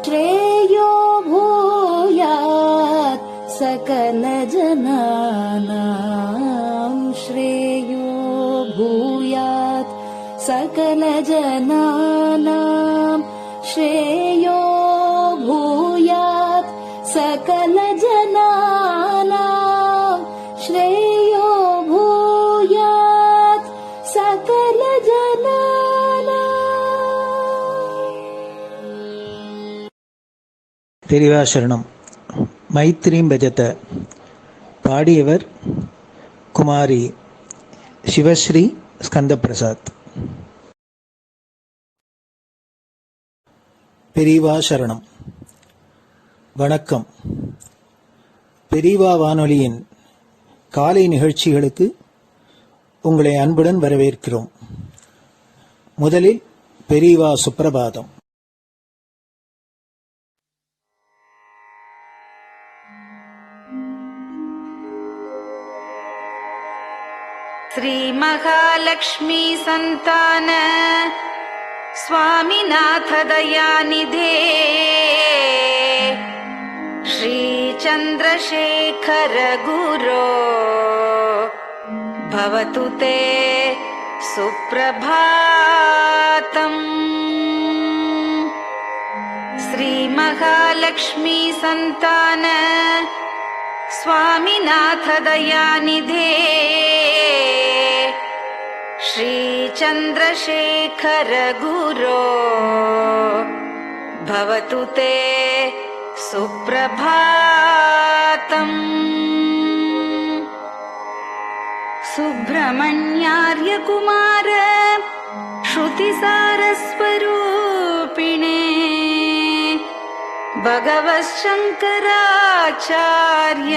श्रेयो भूयात् सकलजनानां श्रेयो भूयात् सकलजनानां श्रेयो भूयात् सकलजनानां श्रेयो भूयात् सकलजनानां. பெரிவாசரணம். மைத்ரீம் பஜத. பாடியவர் குமாரி சிவஸ்ரீ ஸ்கந்தபிரசாத். பெரிவாசரணம். வணக்கம். பெரிவா வானொலியின் காலை நிகழ்ச்சிகளுக்கு உங்களை அன்புடன் வரவேற்கிறோம். முதலில் பெரிவா சுப்பிரபாதம். श्री महालक्ष्मी संतान स्वामीनाथ दयानिधे श्री चंद्रशेखर गुरो भवतु ते सुप्रभातम्. श्री महालक्ष्मी संतान स्वामीनाथ दयानिधे श्री चंद्रशेखर गुरो भवतु ते सुप्रभातम्. सुब्रह्मण्यार्य कुमार श्रुतिसारस्वरूपिणे भगवच्छंकराचार्य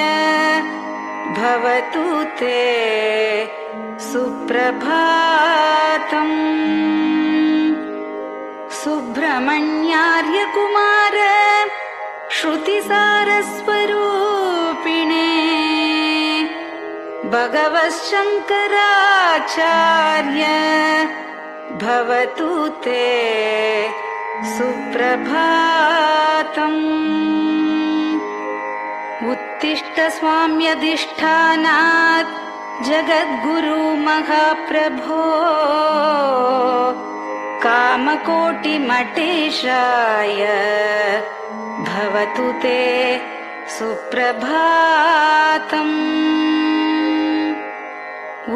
भवतु ते सुप्रभातम्. सुब्रह्मण्यार्य कुमार श्रुतिसारस्वरूपिणे भगवच्छंकराचार्य भवतु ते सुप्रभातम्. उत्तिष्ठ स्वाम्यधिष्ठानात् जगद्गुरु महाप्रभो कामकोटिमठेशाय भवतु ते सुप्रभातम्.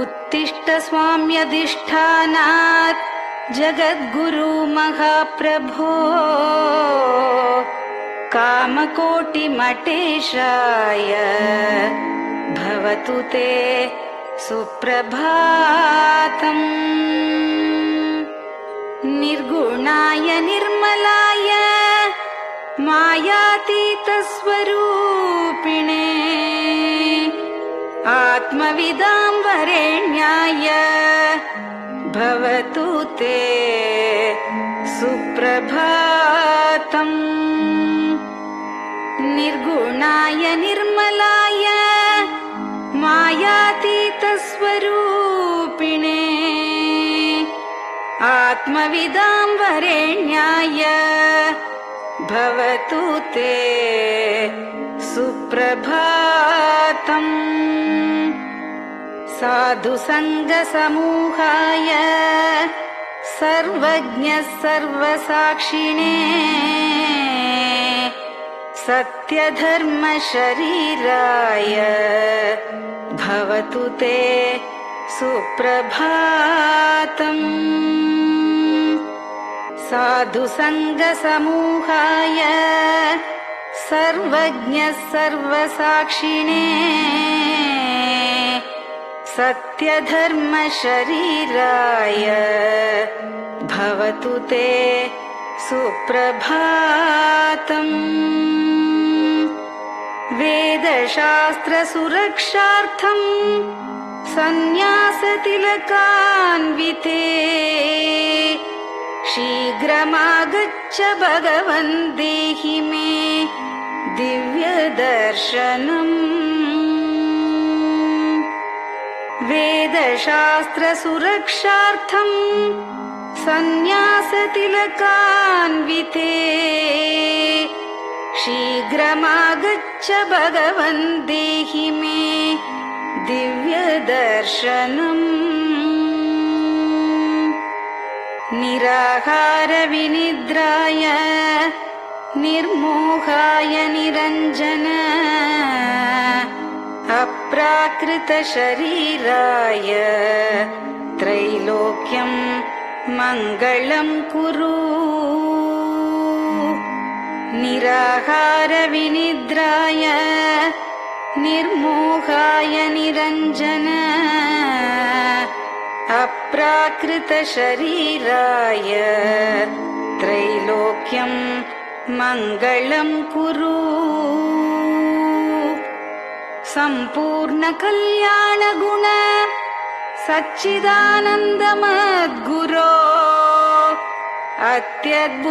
उत्तिष्ठ स्वाम्यधिष्ठानात् जगद्गुरु महाप्रभो कामकोटिमठेशाय भवतु ते सुप्रभातम्. निर्गुणाय निर्मलाय मायातीतस्वरूपिणे आत्मविदां वरेण्याय भवतु ते सुप्रभातम्. निर्गुणाय निर्मलाय मायातीतस्वरूपिणे आत्मविदां वरेण्याय भवतु ते सुप्रभातम्. साधु संग समूहाय सर्वज्ञ सर्वसाक्षिणे सत्यधर्म शरीराय भवतु ते सुप्रभातम्. साधु संग समूहाय सर्वज्ञ सर्वसाक्षिणे सत्यधर्म शरीराय भवतु ते सुप्रभातम्. वेदशास्त्र सुरक्षार्थं सन्न्यासतिलकान्विते शीघ्रमागच्छ भगवन् देहि मे दिव्यदर्शनम्. वेदशास्त्र सुरक्षार्थं सन्न्यासतिलकान्विते समग्रमागच्छ भगवन् देहि मे दिव्यदर्शनम् निराहारविनिद्राय निर्मोहाय निरञ्जन अप्राकृतशरीराय त्रैलोक्यं मङ्गलं कुरु निराहारविनिद्राय निर्मोहाय निरञ्जन अप्राकृतशरीराय त्रैलोक्यं मङ्गलं कुरु सम्पूर्णकल्याणगुण सच्चिदानन्दमद्गुरो अत्यद्भुतचरित्राय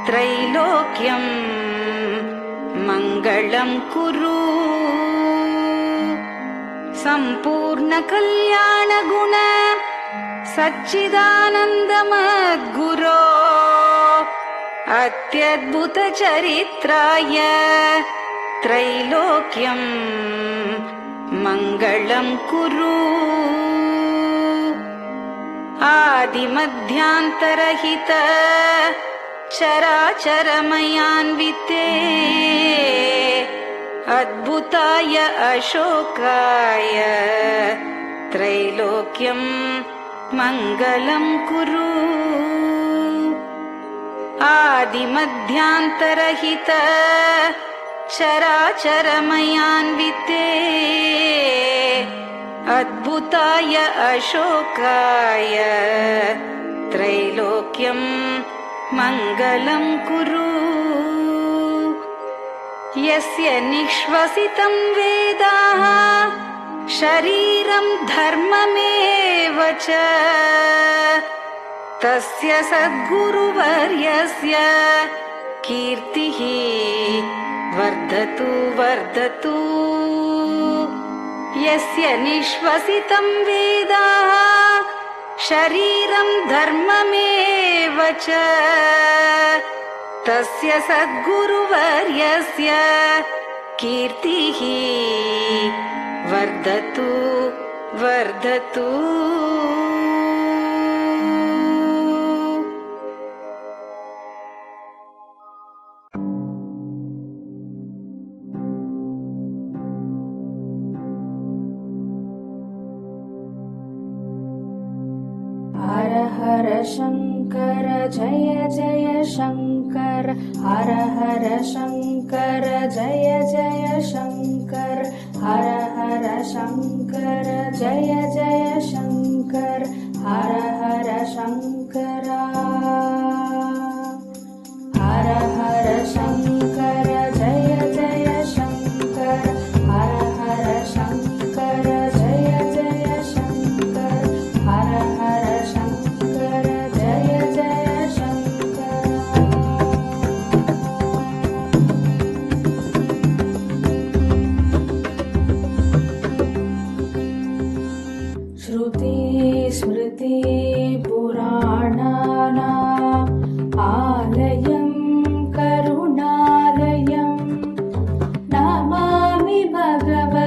त्रैलोक्यं मङ्गलं कुरु सम्पूर्णकल्याणगुण सच्चिदानन्दमद्गुरो अत्यद्भुतचरित्राय त्रैलोक्यं मङ्गलं कुरु आदिमध्यान्तरहित चराचरमयान्विते अद्भुताय अशोकाय त्रैलोक्यं मङ्गलं कुरु आदिमध्यान्तरहित चराचरमयान्विते अद्भुताय अशोकाय त्रैलोक्यं मङ्गलं कुरु यस्य निःश्वसितं वेदाः शरीरं धर्ममेव च तस्य सद्गुरुवर्यस्य कीर्तिः वर्धतु वर्धतु यस्य निःश्वसितं वेदाः शरीरं धर्ममेव च तस्य सद्गुरुवर्यस्य कीर्तिः वर्धतु वर्धतु हर हर शङ्कर जय जय शङ्कर हर हर शङ्कर जय जय शङ्कर हर हर शङ्कर जय जय शङ्कर हर हर शङ्कर हर हर शङ्कर जय जय शङ्कर हर हर शङ्कर जय जय शङ्कर हर हर शङ्कर जय जय शङ्कर श्रुति स्मृति पुराणानाम् आलयं करुणालयं नमामि भगवत्पादं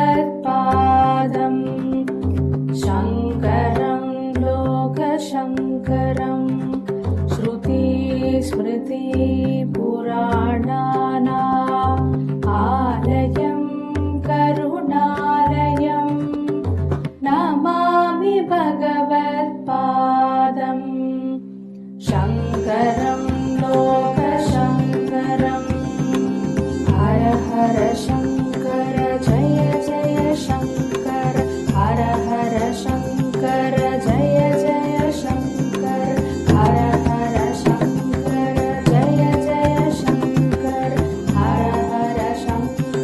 शङ्करं लोकशङ्करं श्रुति स्मृति पुराणानाम् आलयं करुणालयं नमामि भगवत्पादं शङ्करं लोकशङ्करम् हर हर शङ्कर जय जय शङ्कर हर हर शङ्कर जय जय शङ्कर हर हर शङ्कर जय जय शङ्कर हर हर शङ्कर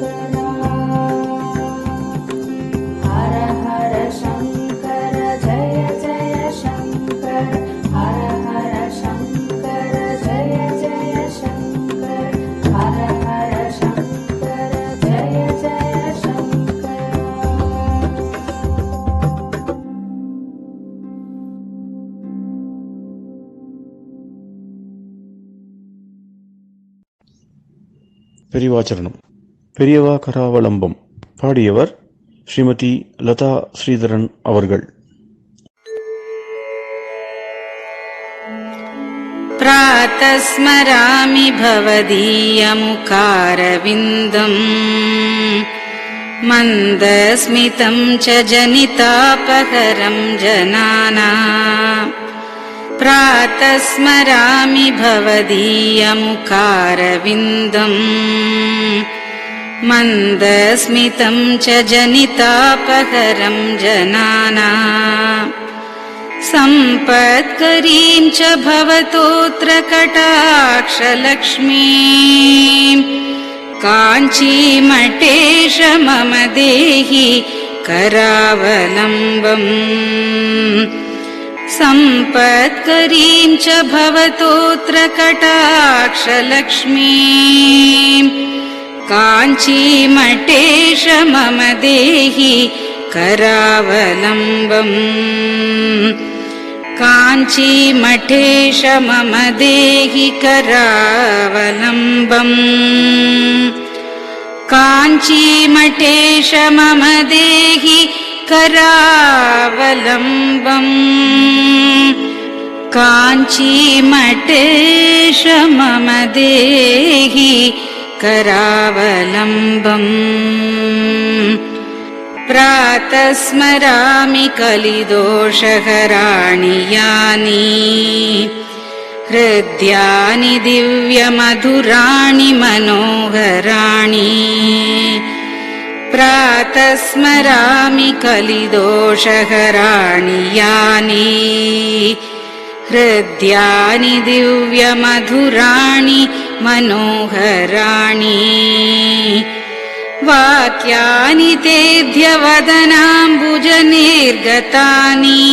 பெரியவாச்சரணம். பெரியவா கராவலம்பம். பாடியவர் ஸ்ரீமதி லதா ஸ்ரீதரன் அவர்கள். प्रातः स्मरामि भवदीयमुखारविन्दम् मन्दस्मितं च जनितापहरं जनानाम् प्रातः स्मरामि भवदीयमुखारविन्दम् मन्दस्मितं च जनितापहरं जनानाम् सम्पत्करीं च भवतोऽत्र कटाक्षलक्ष्मीम् काञ्चीमठेश मम देहि करावलम्बम् सम्पत्करीं च भवतोऽत्र कटाक्षलक्ष्मीम् काञ्चीमठेश मम देहि करावलम्बम् काञ्चीमठेश मम देहि करावलम्बम् काञ्चीमठेश मम देहि करावलम्बम् काञ्चीमठेश मम देहि करावलम्बम् प्रातः स्मरामि कलिदोषहराणि यानि हृद्यानि दिव्यमधुराणि मनोहराणि प्रातः स्मरामि कलिदोषहराणि यानि हृद्यानि दिव्यमधुराणि मनोहराणि वाक्यानि तेऽध्यवदनाम्बुजनिर्गतानि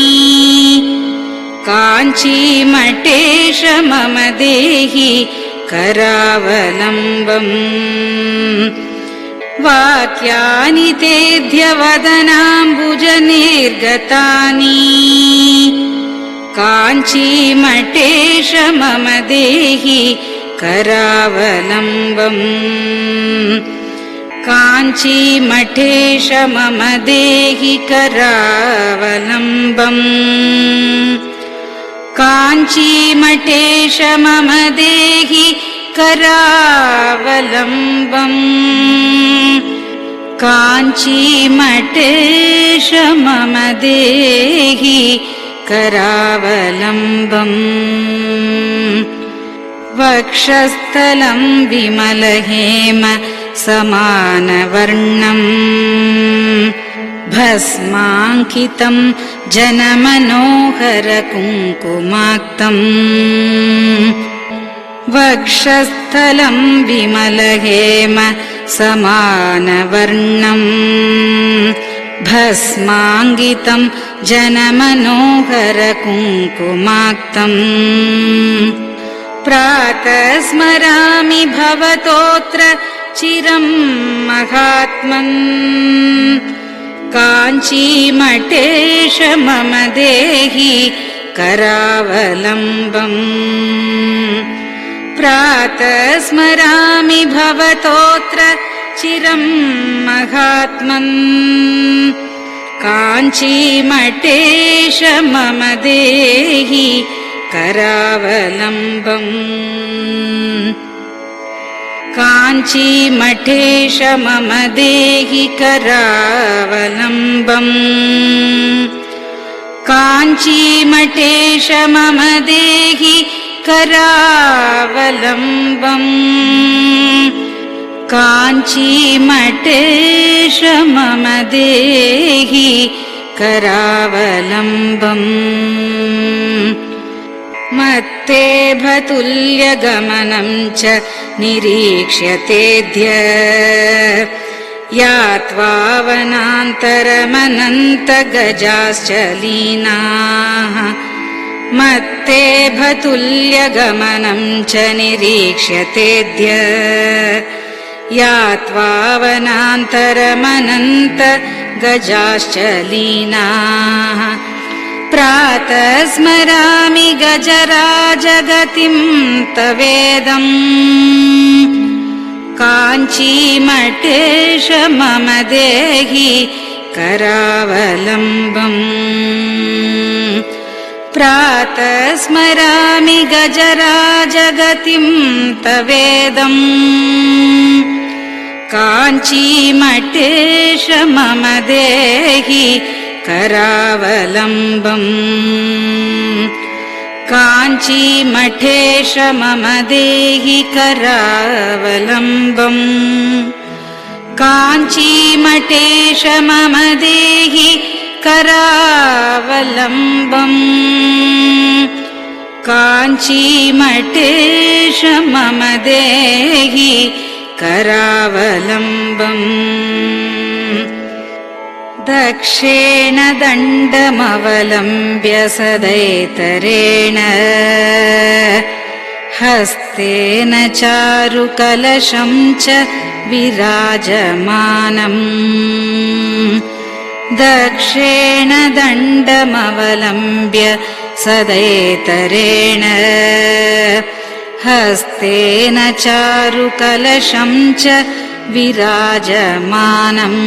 काञ्चीमठेश मम देहि करावलम्बम् वाक्यानि तेऽध्यवदनाम्बुजनिर्गतानि काञ्चीमठेश मम देहि करावलम्बम् काञ्चीमठेश मम देहि करावलम्बम् काञ्चीमठेश मम देहि करावलम्बम् काञ्चीमठेश मम देहि करावलम्बम् वक्षस्थलं विमलहेम समानवर्णम् भस्माङ्कितं जनमनोहरकुङ्कुमाक्तम् वक्षस्थलं विमलहेम समानवर्णम् भस्माङ्कितं जनमनोहरकुङ्कुमाक्तम् प्रातः स्मरामि भवतोऽत्र चिरं महात्मन् काञ्चीमठेश मम देहि करावलम्बम् प्रातः स्मरामि भवतोऽत्र चिरं महात्मन् काञ्चीमठेश मम देहि करावलम्बम् काञ्चीमठेश मम देहि करावलम्बम् काञ्चीमठेश मम देहि करावलम्बम् काञ्चीमठेश मम देहि करावलम्बम् मत्तेभतुल्यगमनं च निरीक्ष्यतेऽद्य यात्वावनान्तरमनन्तगजाश्च लीनाः मत्तेभतुल्यगमनं च निरीक्ष्यतेऽद्य यात्वावनान्तरमनन्तगजाश्च लीनाः प्रातः स्मरामि गजराजगतिं तवेदम् काञ्चीमठेश मम देहि करावलम्बम् प्रातः स्मरामि गजराजगतिं तवेदम् काञ्चीमठेश मम देहि करावलम्बम् काञ्चीमठेश मम देहि करावलम्बम् काञ्चीमठेश मम देहि करावलम्बम् काञ्चीमठेश मम देहि करावलम्बम् दक्षेण दण्डमवलम्ब्य सदैतरेण हस्तेन चारुकलशं च विराजमानम् दक्षेण दण्डमवलम्ब्य सदैतरेण हस्तेन चारुकलशं च विराजमानम्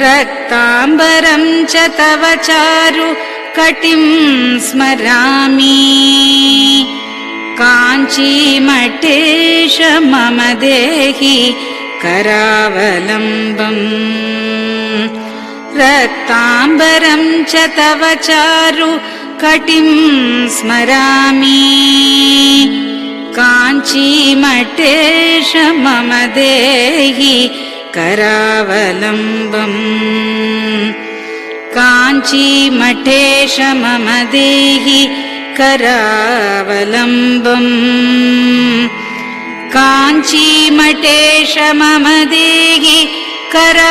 रक्ताम्बरं च तव चारु कटिं स्मरामि काञ्चीमठेश मम देहि करावलम्बम् रक्ताम्बरं च तव चारु कटिं स्मरामि काञ्चीमठेश मम देहि करावलम्बम् काञ्चीमठेश मम देहि करावलम्बम् काञ्चीमठेश मम देहि करावलम्बम्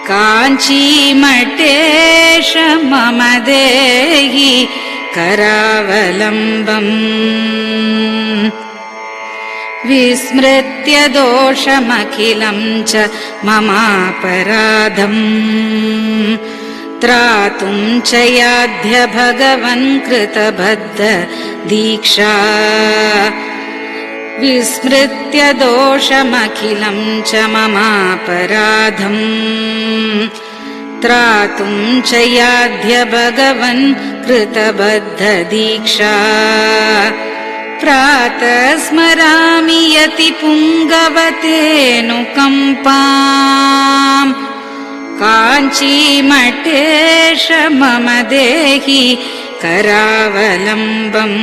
काञ्चीमठेश मम देहि करावलम्बम् विस्मृत्य दोषमखिलं च ममापराधम् त्रातुं च याध्य भगवन् कृतबद्ध दीक्षा विस्मृत्य दोषमखिलं च ममापराधम् त्रातुं च याध्य भगवन् कृतबद्ध दीक्षा प्रातः स्मरामि यति पुङ्गवतेऽनुकम्पाम् काञ्चीमठेश मम देहि करावलम्बम्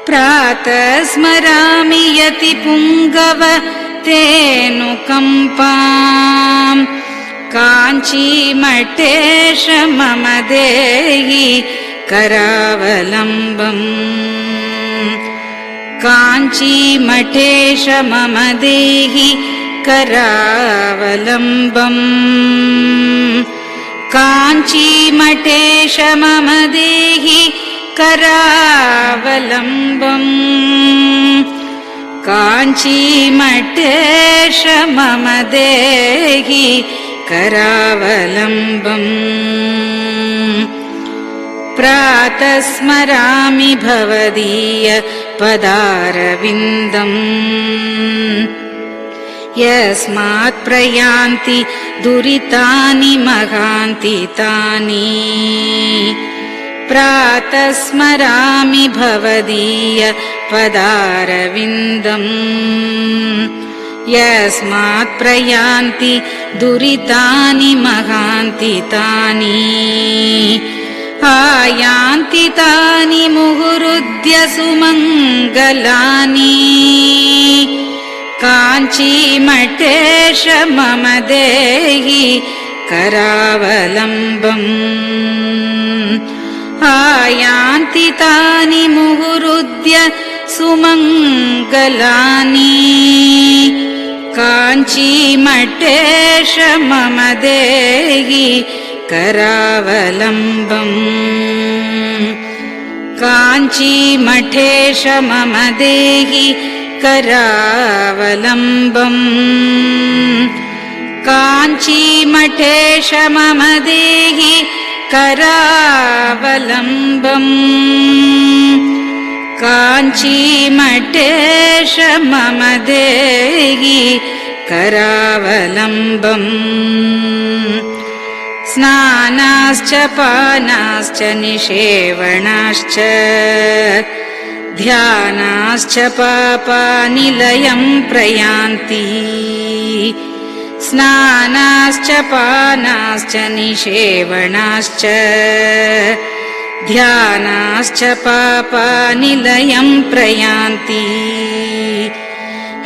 प्रातः स्मरामि यति पुङ्गवतेऽनुकम्पाम् काञ्चीमठेश मम देहि करावलम्बम् काञ्चीमठेश मम देहि करावलम्बम् काञ्चीमठेश मम देहि करावलम्बम् काञ्चीमठेश मम देहि करावलम्बम् प्रातः स्मरामि भवदीय पदारविन्दम् यस्मात् प्रयान्ति दुरितानि महान्ति तानि प्रातः स्मरामि भवदीय पदारविन्दम् यस्मात् प्रयान्ति दुरितानि महान्ति तानि आयान्ति तानि मुहुरुद्य सुमङ्गलानि काञ्चीमठेश मम देहि करावलम्बम् आयान्ति तानि मुहुरुद्य सुमङ्गलानि काञ्चीमठेश मम देहि करावलम्बम् काञ्चीमठेश मम देहि करावलम्बम् काञ्चीमठेश मम देहि करावलम्बम् काञ्चीमठेश मम देहि करावलम्बम् स्नानाश्च पानाश्च निषेवणाश्च ध्यानाश्च पापानिलयं प्रयान्ति स्नानाश्च पानाश्च निषेवणाश्च ध्यानाश्च पापानिलयं प्रयान्ति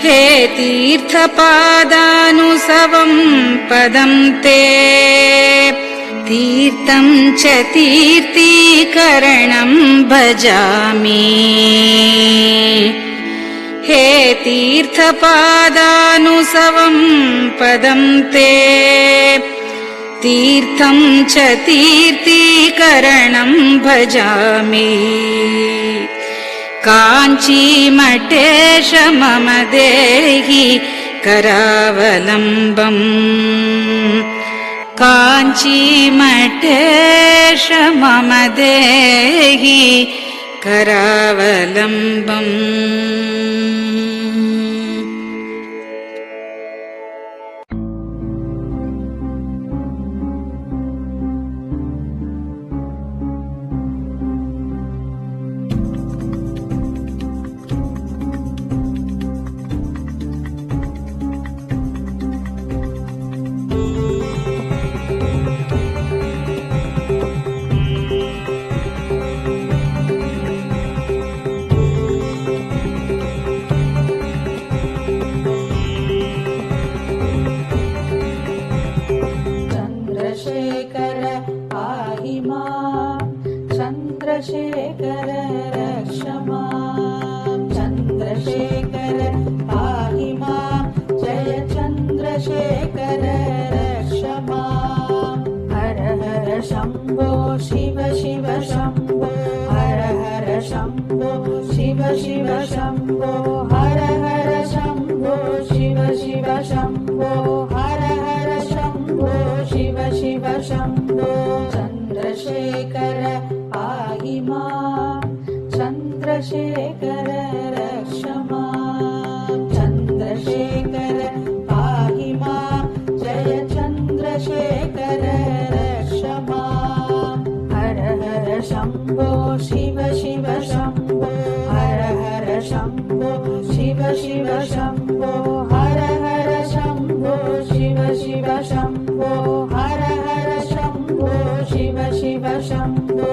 हे तीर्थपादानुसवं पदं ते तीर्थं च तीर्थीकरणं भजामि हे तीर्थपादानुसवं पदं ते तीर्थं च तीर्थीकरणं भजामि काञ्चीमठेश मम देहि करावलम्बम् काञ्चीमठेश मम देहि करावलम्बम् चन्द्रशेखर पाहि मां चन्द्रशेखर रक्ष मां चन्द्रशेखर पाहि मां जय चन्द्रशेखर रक्ष मां हर हर शम्भो शिव शिव शम्भो हर हर शम्भो शिव शिव शम्भो हर हर शम्भो शिव शिव शम्भो हर हर शम्भो शिव शिव शम्भो चन्द्रशेखर पाहि मां चन्द्रशेखर रक्ष मां चन्द्रशेखर पाहि मां जय चन्द्रशेखर रक्ष मां हर हर शम्भो शिव शिव शम्भो हर हर शम्भो शिव शिव शम्भो हर हर शम्भो शिव शिव शम्भो हर हर शम्भो शिव शिव शम्भो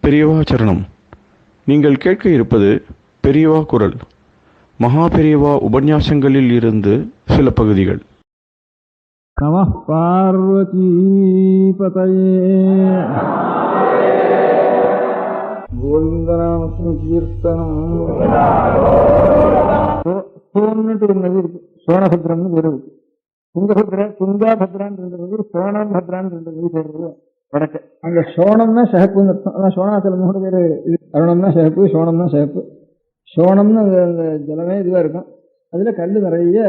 பெரியவா சரணம். நீங்கள் கேட்க இருப்பது பெரியவா குரல். மகா பெரியவா உபன்யாசங்களில் இருந்து சில பகுதிகள். நமः பார்வதி பதயே. கோவிந்தநாம கீர்த்தனம். சோன்னுட்டு ஒரு நதி இருக்கு, சோனபத்ரம்னு பேரு. துங்காபத்ரான்றது சோனபத்ரான் சொல்றது வடக்கு. அங்க சோனம்னா சிகப்புன்னு அர்த்தம். அதான் சோனாச்சலம் கூட பேரு. இது அருணம்னா சிகப்பு, சோனம்னா சிகப்பு. சோனம்னு அந்த ஜலமே இதுவா இருக்கும். அதுல கல் நிறைய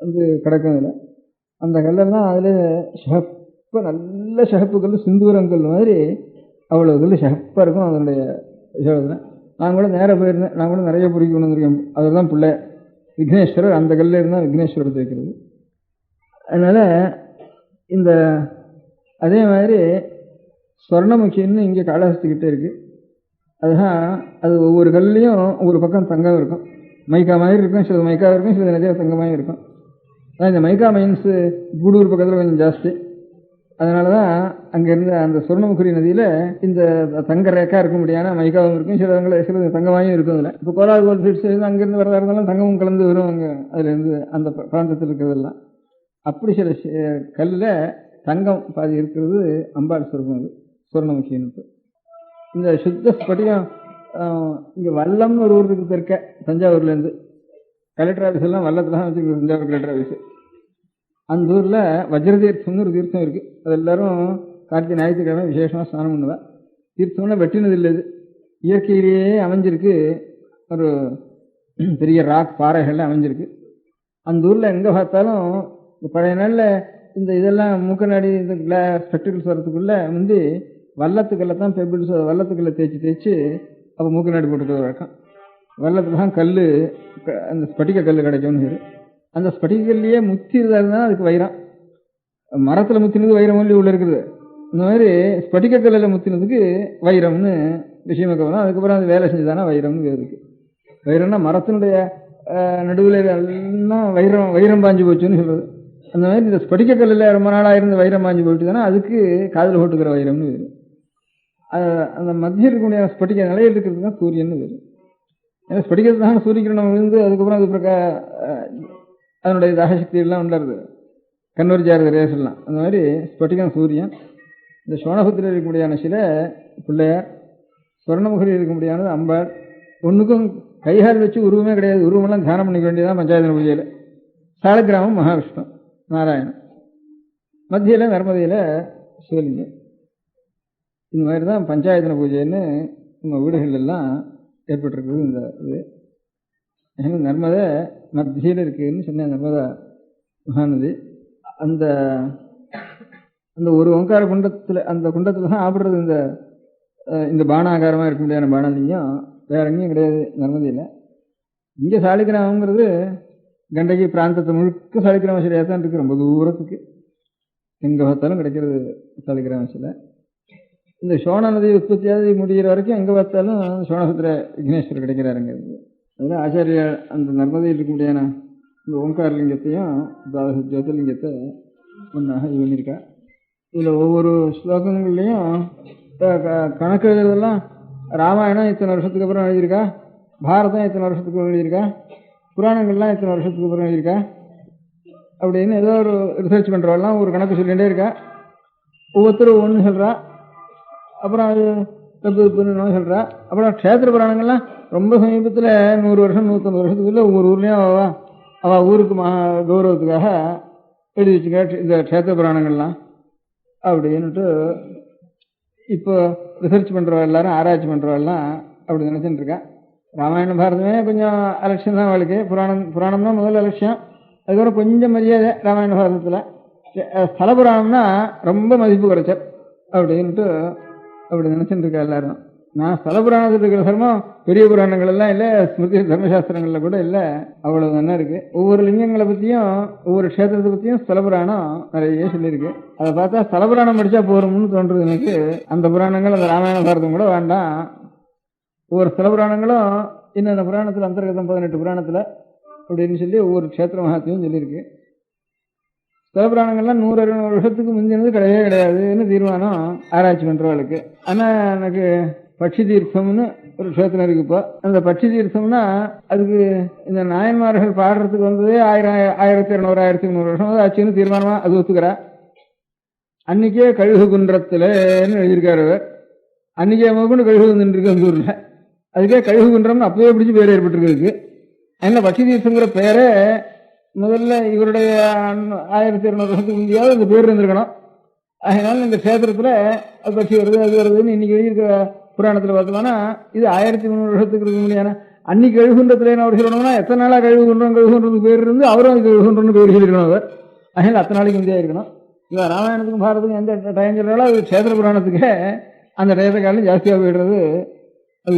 வந்து கிடக்கும். இதுல அந்த கல்லெல்லாம் அதுல சிகப்பு, நல்ல சிகப்பு கல், சிந்தூரங்கல் மாதிரி அவ்வளவு கல் சிகப்பா இருக்கும். அதனுடைய விஷயத்துல நான் கூட நேராக போயிருந்தேன். நான் கூட நிறைய பொறிக்கொண்டு வந்திருக்கேன். அதுதான் பிள்ளை விக்னேஸ்வரர். அந்த கல்ல இருந்தால் விக்னேஸ்வரர் வைக்கிறது. அதனால இந்த அதே மாதிரி ஸ்வர்ணமுகின்னு இங்கே காளஹஸ்திக்கிட்டே இருக்கு. அதுதான் அது ஒவ்வொரு கல்லையும் ஒவ்வொரு பக்கம் தங்கம் இருக்கும். மைக்கா மாதிரி இருக்கும், சில மைக்கா இருக்கும், சில நிறைய தங்கமாக இருக்கும். அதான் இந்த மைக்கா மைன்ஸு கூடூர் பக்கத்தில் கொஞ்சம் ஜாஸ்தி. அதனால தான் அங்கேருந்து அந்த சுவர்ணமுகி நதியில் இந்த தங்க ரேக்கா இருக்க முடியாத மைக்காவும் இருக்கும், சில தங்கமாயும் இருக்கும். அதில் இப்போ கோலார் கோல் ஃபீட்ஸ் அங்கேருந்து வரதா இருந்தாலும் தங்கமும் கலந்து வரும். அங்கே அதுலேருந்து அந்த பிராந்தத்தில் இருக்கிறதெல்லாம் அப்படி சில கல்லில் தங்கம் பாதி இருக்கிறது அம்பாள் சொர்க்கம். அது சுவர்ணமுகின்னு. இந்த சுத்த ஸ்பட்டிகம் இங்கே வல்லம்னு ஒரு ஊர் இருக்கு இருக்க தஞ்சாவூர்லேருந்து. கலெக்டர் ஆஃபீஸ் எல்லாம் வல்லத்தில் தான் வச்சுருக்கு, தஞ்சாவூர் கலெக்டர் ஆஃபீஸு. அந்த ஊரில் வஜ்ரதீர்த்தம்னு ஒரு தீர்த்தம் இருக்குது. அது எல்லாரும் கார்த்திகை ஞாயிற்றுக்கிழமை விசேஷமாக ஸ்நானம் பண்ணுவேன். தீர்த்தம்னா வெட்டினது இல்லை, இது இயற்கையிலேயே அமைஞ்சிருக்கு. ஒரு பெரிய ராக் பாறைகள்லாம் அமைஞ்சிருக்கு. அந்த ஊரில் எங்கே பார்த்தாலும் இந்த பழைய நாளில் இந்த இதெல்லாம் மூக்கநாடி இந்த ஸ்பெக்டிகல்ஸ் வரத்துக்குள்ளே வந்து வல்லத்துக்கல்ல தான் பெபிள்ஸ் வல்லத்துக்கல்ல தேய்ச்சி அப்போ மூக்கநாடி போட்டுட்டு வழக்கம். வல்லத்தில் தான் கல், அந்த ஸ்பட்டிக கல் கிடைக்கும்னு. அந்த ஸ்பட்டிக கல்லையே முத்திரதாக இருந்தால் அதுக்கு வைரம். மரத்தில் முத்தினது வைரம் ஒல்லி உள்ள இருக்குது. இந்த மாதிரி ஸ்பட்டிக கல்லில் முத்தினதுக்கு வைரம்னு விஷயமாக வரும். அதுக்கப்புறம் அது வேலை செஞ்சுதானா வைரம்னு இருக்கு. வைரம்னா மரத்தினுடைய நடுவில் வைரம் பாஞ்சு போச்சுன்னு சொல்றது. அந்த மாதிரி இந்த ஸ்பட்டிக கல்லில் ரொம்ப நாளாக இருந்து வைரம் பாஞ்சு போயிட்டு தானே அதுக்கு காதில் போட்டுக்கிற வைரம்னு வேறு. அந்த மத்தியில் இருக்கக்கூடிய ஸ்பட்டிக நிலையில் இருக்கிறது தான் சூரியன் வேறு. ஏன்னா ஸ்பட்டிகத்தை தான் சூரியக்கிரணம் விழுந்து அதுக்கப்புறம் அது அதனுடைய தாகசக்தி எல்லாம் உண்டாருது, கன்வெர்ஜ் ஆகிறது ரேஸ் எல்லாம். அந்த மாதிரி ஸ்பட்டிகம் சூரியன். இந்த சோனபுத்திரில் இருக்கக்கூடியான சில பிள்ளையார், சொர்ணமுகரில் இருக்க முடியானது அம்பாள். ஒன்றுக்கும் கைகால் வச்சு உருவமே கிடையாது, உருவமெல்லாம் தியானம் பண்ணிக்க வேண்டியதான் பஞ்சாயத்து பூஜையில். சாலக்கிராமம் மகாவிஷ்ணு நாராயணன், மத்தியில் நர்மதையில் சிவலிங்கம். இந்த மாதிரி தான் பஞ்சாயத்தன பூஜைன்னு நம்ம வீடுகளெல்லாம் ஏற்பட்டிருக்குது. இந்த இது ஏன்னா நர்மதை மத்தியில் இருக்குதுன்னு சொன்னேன். நர்மதா மகாநதி அந்த அந்த ஒரு ஓங்கார குண்டத்தில், அந்த குண்டத்தில் தான் ஆப்பிடுறது. இந்த பானாகாரமாக இருக்க முடியாத பானலிங்கம் வேற எங்கேயும் கிடையாது நர்மதியில். இங்கே சாலிகிராமங்கிறது கண்டகி பிராந்தத்தை முழுக்க சாலிகிராம சிலையாக தான் இருக்குது. ரொம்ப தூரத்துக்கு எங்கே பார்த்தாலும் கிடைக்கிறது சாலிகிராம சிலை. இந்த சோழ நதி உற்பத்தியாகி முடிகிற வரைக்கும் எங்கே பார்த்தாலும் சோழபுத்திர விக்னேஸ்வரர் கிடைக்கிறாருங்க. அதில் ஆச்சாரிய அந்த நர்மதையில் இருக்க முடியாத இந்த ஓங்கார லிங்கத்தையும் ஜோதிர்லிங்கத்தை ஒன்றாக இது பண்ணியிருக்கா. இதில் ஒவ்வொரு ஸ்லோகங்கள்லையும் கணக்கு எழுதுறதெல்லாம் ராமாயணம் இத்தனை வருஷத்துக்கு அப்புறம் எழுதியிருக்கா, பாரதம் இத்தனை வருஷத்துக்கு அப்புறம் எழுதியிருக்கா, புராணங்கள்லாம் இத்தனை வருஷத்துக்கு அப்புறம் எழுதியிருக்கா அப்படின்னு ஏதோ ஒரு ரிசர்ச் பண்ணுறவெல்லாம் ஒரு கணக்கு சொல்லிகிட்டே இருக்கா. ஒவ்வொருத்தரும் ஒன்று சொல்கிறா, அப்புறம் அது தப்பு சொல்கிறா. அப்புறம் க்ஷேத்திர புராணங்கள்லாம் ரொம்ப சமீபத்தில் 100 வருஷம் 150 வருஷத்துக்குள்ள ஒவ்வொரு ஊர்லேயும் அவள் ஊருக்கு கௌரவத்துக்காக எழுதி வச்சுக்கா இந்த க்ஷேத்திர புராணங்கள்லாம் அப்படின்னுட்டு. இப்போ ரிசர்ச் பண்ணுறவ எல்லாரும், ஆராய்ச்சி பண்ணுறவெல்லாம் அப்படி நினச்சிட்டு இருக்கா. ராமாயணம் பாரதமே கொஞ்சம் அலட்சியம் தான் அவளுக்கு. புராணம் தான் முதல் அலட்சியம். அதுக்கப்புறம் கொஞ்சம் மரியாதை ராமாயண பாரதத்தில். ஸ்தல புராணம்னா ரொம்ப மதிப்பு குறைச்சல் அப்படின்ட்டு அப்படி நினச்சிட்டு இருக்கா எல்லாரும். நான் ஸ்தல புராணத்தில் இருக்கிற சிரமம் பெரிய புராணங்கள் எல்லாம் இல்லை, ஸ்மிருதி தர்மசாஸ்திரங்களில் கூட இல்லை, அவ்வளவு தானே இருக்குது. ஒவ்வொரு லிங்கங்களை பற்றியும் ஒவ்வொரு க்ஷேத்திரத்தை பற்றியும் ஸ்தல புராணம் நிறைய சொல்லியிருக்கு. அதை பார்த்தா ஸ்தல புராணம் படித்தா போகிறோம்னு தோன்றுறது எனக்கு. அந்த புராணங்கள் அந்த ராமாயண பாரதம் கூட வேண்டாம். ஒவ்வொரு ஸ்தல புராணங்களும் இன்னொரு புராணத்தில் அந்தர்கதம் 18 புராணத்தில் அப்படின்னு சொல்லி ஒவ்வொரு க்ஷேத்திர மகாத்தையும் சொல்லியிருக்கு. ஸ்தல புராணங்கள்லாம் 100-200 வருஷத்துக்கு முந்தினது கிடையவே கிடையாதுன்னு தீர்மானம் ஆராய்ச்சி பண்ணுறவளுக்கு. ஆனால் எனக்கு பட்சி தீர்த்தம்னு ஒரு க்ஷேத்திரம் இருக்கு. இப்போ அந்த பட்சி தீர்த்தம்னா அதுக்கு இந்த நாயன்மார்கள் பாடுறதுக்கு வந்ததே 1200 1300 வருஷம் ஆச்சுன்னு தீர்மானமாக அது ஒத்துக்கிறா. அன்னைக்கே கழுகு குன்றத்தில்னு எழுதியிருக்காரு அவர். அன்னைக்கே முதற்கொண்டு கழுகு வந்துருக்கு அந்த ஊரில். அதுக்கே கழுகு குன்றம்னு அப்பவே பிடிச்சி பேர் ஏற்பட்டுருக்கு. அதனால பட்சி தீர்த்தங்கிற பேரை முதல்ல இவருடைய 1200 வருஷத்துக்கு முந்தையாவது இந்த பேர் இருந்திருக்கணும். அதனால இந்த க்ஷேத்திரத்தில் அது பட்சி வருது அது வருதுன்னு இன்னைக்கு எழுதியிருக்கிற புராணத்தில் பார்த்தோம்னா இது 1300 வருஷத்துக்கு இருக்க முடியாது. அன்னைக்கு கழுகுன்றத்துல என்ன அவர் சொல்லணும்னா எத்தனை நாளாக கழுகுன்றதுக்கு பேர் இருந்து அவரும் அது கழுகுன்றன்னு பேர் சொல்லியிருக்கணும் அவர். அதனால அத்தனை நாளைக்கு முந்தையா இருக்கணும். இல்லை ராமாயணத்துக்கும் பாரதத்துக்கும் எந்த டைம் சொல்கிறாலும் அது க்ஷேத்திர புராணத்துக்கு அந்த டயத்தை காலம் ஜாஸ்தியாக போயிடுறது. அது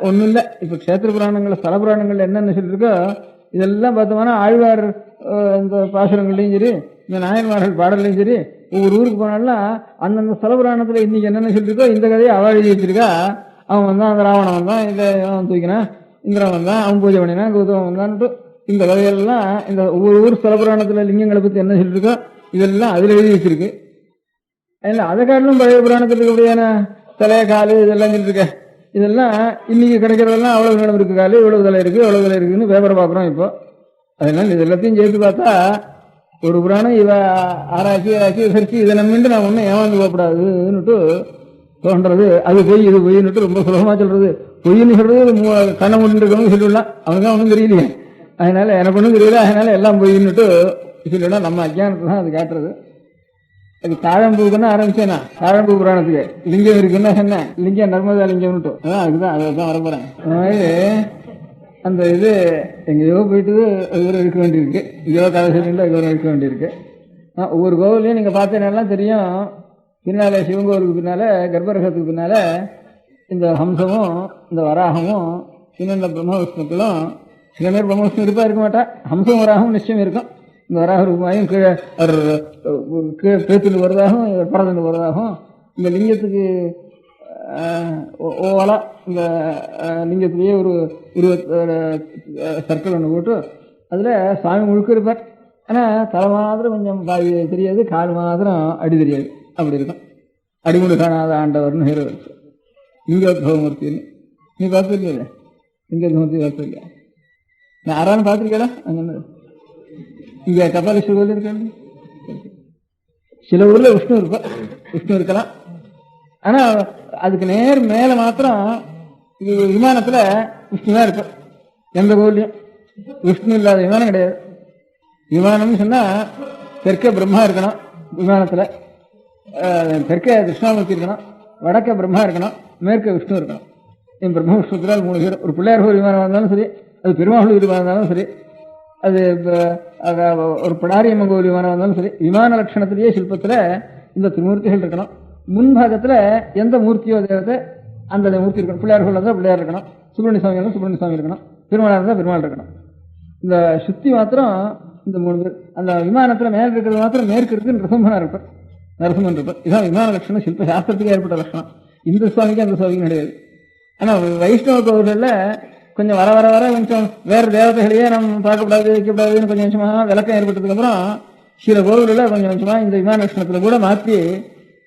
ஒன்றும் இல்லை. இப்போ க்ஷேத்திர புராணங்கள் ஸ்தல புராணங்கள் என்னென்ன சொல்லியிருக்கோ இதெல்லாம் பார்த்தோம்னா ஆழ்வார் இந்த பாசுரங்கள்லையும் சரி, இந்த நாயன்மார்கள் பாடல்லையும் சரி, ஒவ்வொரு ஊருக்கு போனாலும் அந்தந்த ஸ்தல புராணத்தில் இன்னைக்கு என்னென்ன சொல்லியிருக்கோ இந்த கதையை அவள் எழுதி வச்சிருக்கா. அவன் வந்தான், அந்த ராவணன் வந்தான், இல்லை அவன் தூக்கினான், இந்திரன் வந்தான், அவன் பூஜை பண்ணினான், கௌதமன் வந்தான்ட்டு இந்த கதையெல்லாம் இந்த ஒவ்வொரு ஊர் ஸ்தல புராணத்தில் லிங்கங்களை பற்றி என்ன சொல்லியிருக்கோ இதெல்லாம் அதில் எழுதி வச்சிருக்கு. அதில் அதை காட்டிலும் பழைய புராணத்தில் இருக்கக்கூடியான தலை காலு இதெல்லாம் சொல்லியிருக்க. இதெல்லாம் இன்னைக்கு கிடைக்கிறதெல்லாம் அவ்வளவு நிலம் இருக்கு, காலு இவ்வளவு தலை இருக்கு எவ்வளவு தலை இருக்குன்னு பேப்பரை பார்க்குறோம் இப்போ. அதனால இது எல்லாத்தையும் சேர்த்து பார்த்தா ஒரு புராணம் இவ ஆராய்ச்சி விசாரிச்சு இதை நம்பிட்டு நான் ஒன்றும் ஏமாந்து போகக்கூடாதுன்னுட்டு தோன்றது அது பொய் இது பொய்ன்னுட்டு ரொம்ப சுலபமா சொல்றது. பொய்ன்னு சொல்றது கண்ணை மூட்டு இருக்கவங்க சொல்லிடலாம், அவனுக்கு ஒன்றும் தெரியலையே, அதனால எனக்கு ஒன்றும் தெரியல, அதனால எல்லாம் பொய்ன்னுட்டு சொல்லிடலாம். நம்ம அஜ்ஞானத்தை தான் அது காட்டுறது. அது தாழம்பூக்குன்னா ஆரம்பிச்சேனா, தாழம்பூ புராணத்துக்கு லிங்கம் இருக்குன்னா என்ன, லிங்கம் நர்மதா லிங்கம்னுட்டு அதுதான் அதான் வரப்போறேன். அந்த மாதிரி அந்த இது எங்கேயோ போயிட்டு இவரை இருக்க வேண்டியிருக்கு, எங்கேயோ கதைசீல இவரை இருக்க வேண்டியிருக்கு. ஒவ்வொரு கோவிலையும் நீங்க பார்த்தீங்கன்னா தெரியும், பின்னால சிவன் கோவிலுக்கு பின்னால கர்ப்பரகத்துக்கு பின்னால இந்த ஹம்சமும் இந்த வராகமும் இன்னும் இந்த பிரம்மவிஷ்ணுக்களும், சில நேரம் பிரம்மவிஷ்ணு இருப்பா இருக்க மாட்டா, ஹம்சம் வராகவும் நிச்சயம் இருக்கும். இந்த வராக ரூபாயும் கீழே பேத்துட்டு வருவதாகவும் பறந்துட்டு வருவதாகவும் இந்த லிங்கத்துக்கு ஓவலா இந்த லிங்கத்திலேயே ஒரு சர்க்கிள் ஒன்று போட்டு அதில் சுவாமி முழுக்க இருப்பார். ஆனால் தலை மாத்திரம் கொஞ்சம் பாதி தெரியாது, கால் மாத்திரம் அடி தெரியாது, அப்படி இருக்கும். அடிமுடி காணாத ஆண்டவர்னு ஹீரோ இருக்கு. லிங்கோத்பவமூர்த்தின்னு நீ பார்த்துருக்கீங்க? லிங்கோத்பவமூர்த்தி பார்த்துருக்கியா? நான் யாராலும் பார்த்துருக்கேடா? அங்கே இங்கே கபாலீஸ்வரர் கோயில் இருக்காங்க. சில ஊரில் விஷ்ணு இருக்கலாம். ஆனால் அதுக்கு நேர் மேலே மாத்திரம் விமானத்தில் விஷ்ணு தான் இருப்பார். எந்த கோவிலையும் விஷ்ணு இல்லாத விமானம் கிடையாது. விமானம்னு சொன்னால் தெற்க பிரம்மா இருக்கணும், விமானத்தில் தெற்க கிருஷ்ணாமூர்த்தி இருக்கணும், வடக்க பிரம்மா இருக்கணும், மேற்க விஷ்ணு இருக்கணும். என் பிரம்ம விஷ்ணுத்தினால் 3 பேர். ஒரு பிள்ளையார் கோவில் விமானம் இருந்தாலும் சரி, அது பெருமாள் விமானம் இருந்தாலும் சரி, அது ஒரு பிடாரியம்மன் கோவில் விமானம் இருந்தாலும் சரி, விமான லட்சணத்திலேயே சிற்பத்தில் இந்த திருமூர்த்திகள் இருக்கணும். முன்பாகத்தில் எந்த மூர்த்தியோ தேவத்தை அந்த மூர்த்தி இருக்கணும். பிள்ளையார் கோவில் இருந்தால் பிள்ளையார் இருக்கணும், சுப்பிரமணிய சுவாமி இருந்தால் சுப்பிரமணிய சுவாமி இருக்கணும், பெருமாள் இருந்தால் பெருமாள் இருக்கணும். இந்த சுத்தி மாத்திரம் இந்த 3 பேர். அந்த விமானத்தில் மேல் இருக்கிறது மாத்திரம் மேற்கு இருக்கு நரசிம்மனா இருப்பார், நரசிம்மன் இருப்பார். இதுதான் விமான லட்சணம், சிற்ப சாஸ்திரத்துக்கு ஏற்பட்ட லட்சணம். இந்த சுவாமிக்கு அந்த சுவாமிக்கு கிடையாது. ஆனால் வைஷ்ணவ கோவில்களில் கொஞ்சம் வர வர வர கொஞ்சம் வேறு தேவதைகளையே நம்ம பார்க்கக்கூடாது வைக்கக்கூடாதுன்னு கொஞ்சம் கொஞ்சமாக விளக்கம் ஏற்பட்டதுக்கு அப்புறம் சில கோவிலில் கொஞ்சம் கொஞ்சமாக இந்த விமான லட்சணத்தில் கூட மாற்றி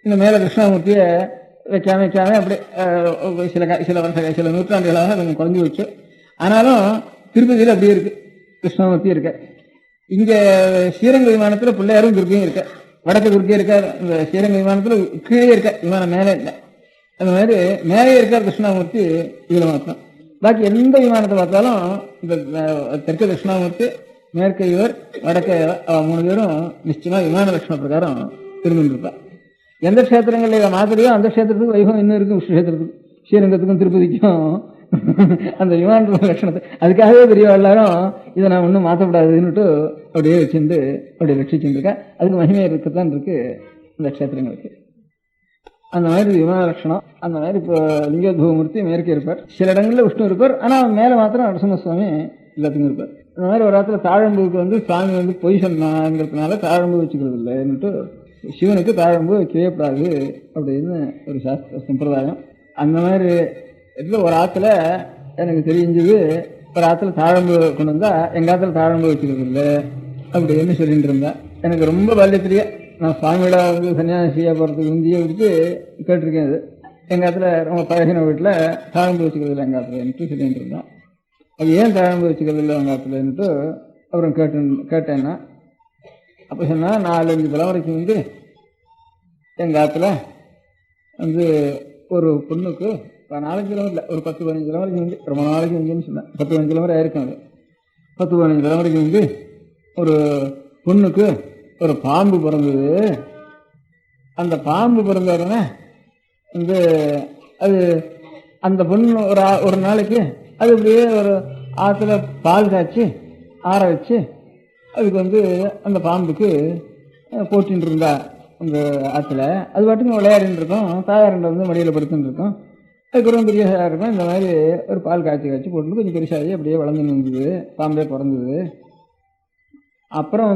இந்த மேலே கிருஷ்ணமூர்த்தியை வைக்காம அப்படியே சில நூற்றாண்டுகளாக கொஞ்சம் குறைஞ்சி வச்சு. ஆனாலும் திருப்பதியில் அப்படியே இருக்கு, கிருஷ்ணமூர்த்தி இருக்க. இங்கே ஸ்ரீரங்க விமானத்தில் பிள்ளையாரும் துர்க்கையும் இருக்க, வடக்கு துர்க்கையும் இருக்கார். இந்த ஸ்ரீரங்க விமானத்தில் கீழே இருக்க, விமானம் மேலே இல்லை. அந்த மாதிரி மேலே இருக்கார் கிருஷ்ணமூர்த்தி இதில் மாத்திரம். பாக்கி எந்த விமானத்தை பார்த்தாலும் இந்த தெற்கு கிருஷ்ணமூர்த்தி, மேற்க இவர், வடக்க 3 பேரும் நிச்சயமா விமான லட்சண பிரகாரம் இருந்துருப்பா. எந்த கஷேத்திரங்கள்ல இதை மாத்திரையோ அந்த கஷேத்திரத்துக்கு வைபவம் இன்னும் இருக்கும். விஷ்ணு கஷேத்திரத்துக்கு, ஸ்ரீரங்கத்துக்கும் திருப்பதிக்கும் அந்த விமான லட்சணத்தை அதுக்காகவே பெரிய எல்லாரும் இதை நான் ஒன்றும் மாற்றக்கூடாதுன்னுட்டு அப்படியே வச்சுட்டு அப்படியே ரட்சிச்சுட்டு இருக்கேன். அதுக்கு மகிமை இருக்கத்தான் இருக்கு இந்த கஷேத்திரங்களுக்கு. அந்த மாதிரி விமான லட்சணம். அந்த மாதிரி இப்போ லிங்கோத்பவமூர்த்தி மேற்கே இருப்பார், சில இடங்களில் விஷ்ணு இருப்பார். ஆனால் மேலே மாத்திரம் நரசிம்ம சுவாமி எல்லாத்துக்கும் இருப்பார். அந்த மாதிரி ஒரு இடத்துல தாழம்புக்கு சுவாமி பொய் சொன்னாங்கிறதுனால தாழம்பு வச்சுக்கிறது இல்லைன்னுட்டு சிவனுக்கு தாழம்பு வைக்கக்கூடாது அப்படின்னு ஒரு சாஸ்திர சம்பிரதாயம். அந்த மாதிரி இடத்துல ஒரு ஆற்றுல எனக்கு தெரிஞ்சது, ஒரு ஆற்றுல தாழம்பு கொண்டு வந்தா எங்க ஆற்றுல தாழம்பு வச்சுக்கிறது இல்லை அப்படின்னு சொல்லிட்டு இருந்தேன். எனக்கு ரொம்ப பால்யத்திலேயே நான் சுவாமியோட சன்னியாசியா போகிறதுக்கு முந்தைய விடுத்து கேட்டிருக்கேன். அது எங்கள் இடத்துல ரொம்ப பழகின வீட்டில் தாழம்பு வச்சுக்கிறது இல்லை எங்கள் இடத்துலன்ட்டு சொல்லிட்டு இருந்தேன். அது ஏன் தாழம்பு வச்சுக்கிறது இல்லை எங்கள் இடத்துலன்ட்டு அப்புறம் கேட்டேன்னா அப்போ சொன்னால் 4-5 தலைமுறைக்கு எங்கள் இடத்துல ஒரு பொண்ணுக்கு 4 கிலோமீட்டர் ஒரு 10-15 தலைமுறைக்கு ரொம்ப நாளைக்கு வந்துன்னு சொன்னேன். 10-15 தலைமுறை ஆயிருக்கும். அது 10-15 தலைமுறைக்கு ஒரு பொண்ணுக்கு ஒரு பாம்பு பிறந்தது. அந்த பாம்பு பிறந்தவுடனே அது அந்த பொண்ணு ஒரு நாளைக்கு அது இப்படியே ஒரு ஆற்றுல பால் காய்ச்சி ஆற வச்சு அதுக்கு அந்த பாம்புக்கு போட்டின்னு இருந்தா அந்த ஆற்றுல. அது பாட்டுக்கு விளையாடின்னு இருக்கும். தாயாரண்ட மடியில் படுத்துன்னு இருக்கும். அதுக்கப்புறம் பெரிய இருக்கும். இந்த மாதிரி ஒரு பால் காய்ச்சி போட்டு கொஞ்சம் பெருசாகி அப்படியே வளர்ந்துன்னு இருந்தது. பாம்பே பிறந்தது. அப்புறம்